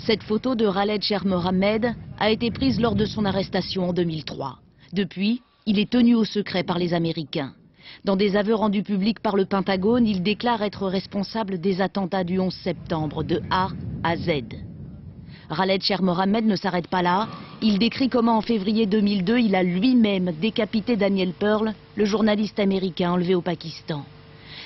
Cette photo de Khaled Sheikh Mohammed a été prise lors de son arrestation en 2003. Depuis, il est tenu au secret par les Américains. Dans des aveux rendus publics par le Pentagone, il déclare être responsable des attentats du 11 septembre de A à Z. Khaled Sheikh Mohammed ne s'arrête pas là. Il décrit comment en février 2002, il a lui-même décapité Daniel Pearl, le journaliste américain enlevé au Pakistan.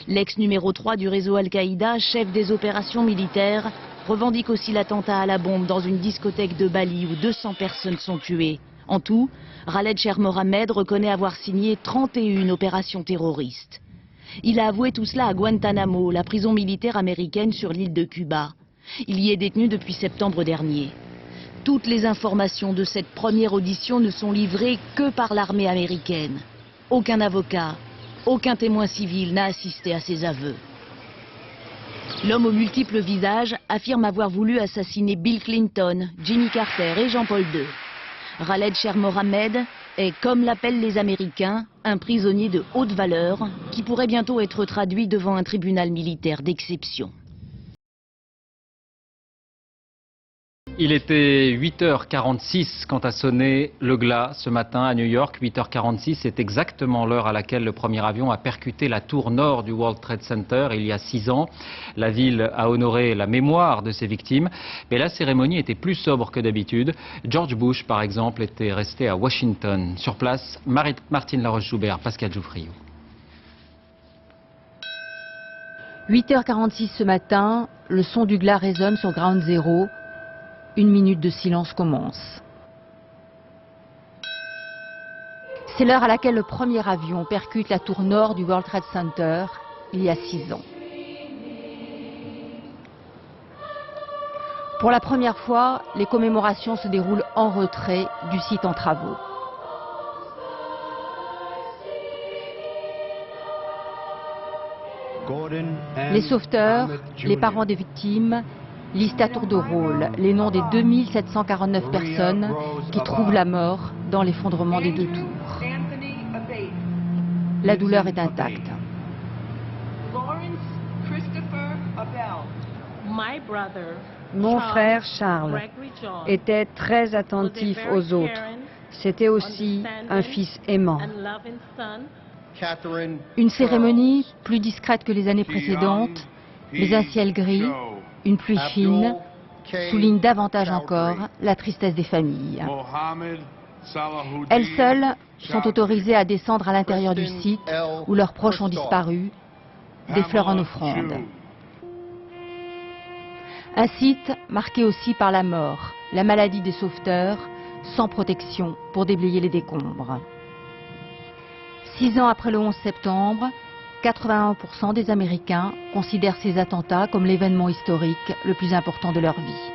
L'ex numéro 3 du réseau Al-Qaïda, chef des opérations militaires, revendique aussi l'attentat à la bombe dans une discothèque de Bali où 200 personnes sont tuées. En tout, Khaled Sheikh Mohammed reconnaît avoir signé 31 opérations terroristes. Il a avoué tout cela à Guantanamo, la prison militaire américaine sur l'île de Cuba. Il y est détenu depuis septembre dernier. Toutes les informations de cette première audition ne sont livrées que par l'armée américaine. Aucun avocat, aucun témoin civil n'a assisté à ces aveux. L'homme aux multiples visages affirme avoir voulu assassiner Bill Clinton, Jimmy Carter et Jean-Paul II. Khaled Sheikh Mohammed est, comme l'appellent les Américains, un prisonnier de haute valeur qui pourrait bientôt être traduit devant un tribunal militaire d'exception. Il était 8h46 quand a sonné le glas ce matin à New York. 8h46, c'est exactement l'heure à laquelle le premier avion a percuté la tour nord du World Trade Center il y a 6 ans. La ville a honoré la mémoire de ses victimes, mais la cérémonie était plus sobre que d'habitude. George Bush, par exemple, était resté à Washington. Sur place, Martine Laroche-Joubert, Pascal Jouffriot. 8h46 ce matin, le son du glas résonne sur Ground Zero. 1 minute de silence commence. C'est l'heure à laquelle le premier avion percute la tour nord du World Trade Center il y a 6 ans. Pour la première fois, les commémorations se déroulent en retrait du site en travaux. Les sauveteurs, les parents des victimes, listent à tour de rôle les noms des 2749 personnes qui trouvent la mort dans l'effondrement des deux tours. La douleur est intacte. Mon frère Charles était très attentif aux autres. C'était aussi un fils aimant. Une cérémonie plus discrète que les années précédentes, mais un ciel gris, une pluie fine, souligne davantage encore la tristesse des familles. Elles seules sont autorisées à descendre à l'intérieur du site où leurs proches ont disparu, des fleurs en offrande. Un site marqué aussi par la mort, la maladie des sauveteurs, sans protection pour déblayer les décombres. 6 ans après le 11 septembre, 81% des Américains considèrent ces attentats comme l'événement historique le plus important de leur vie.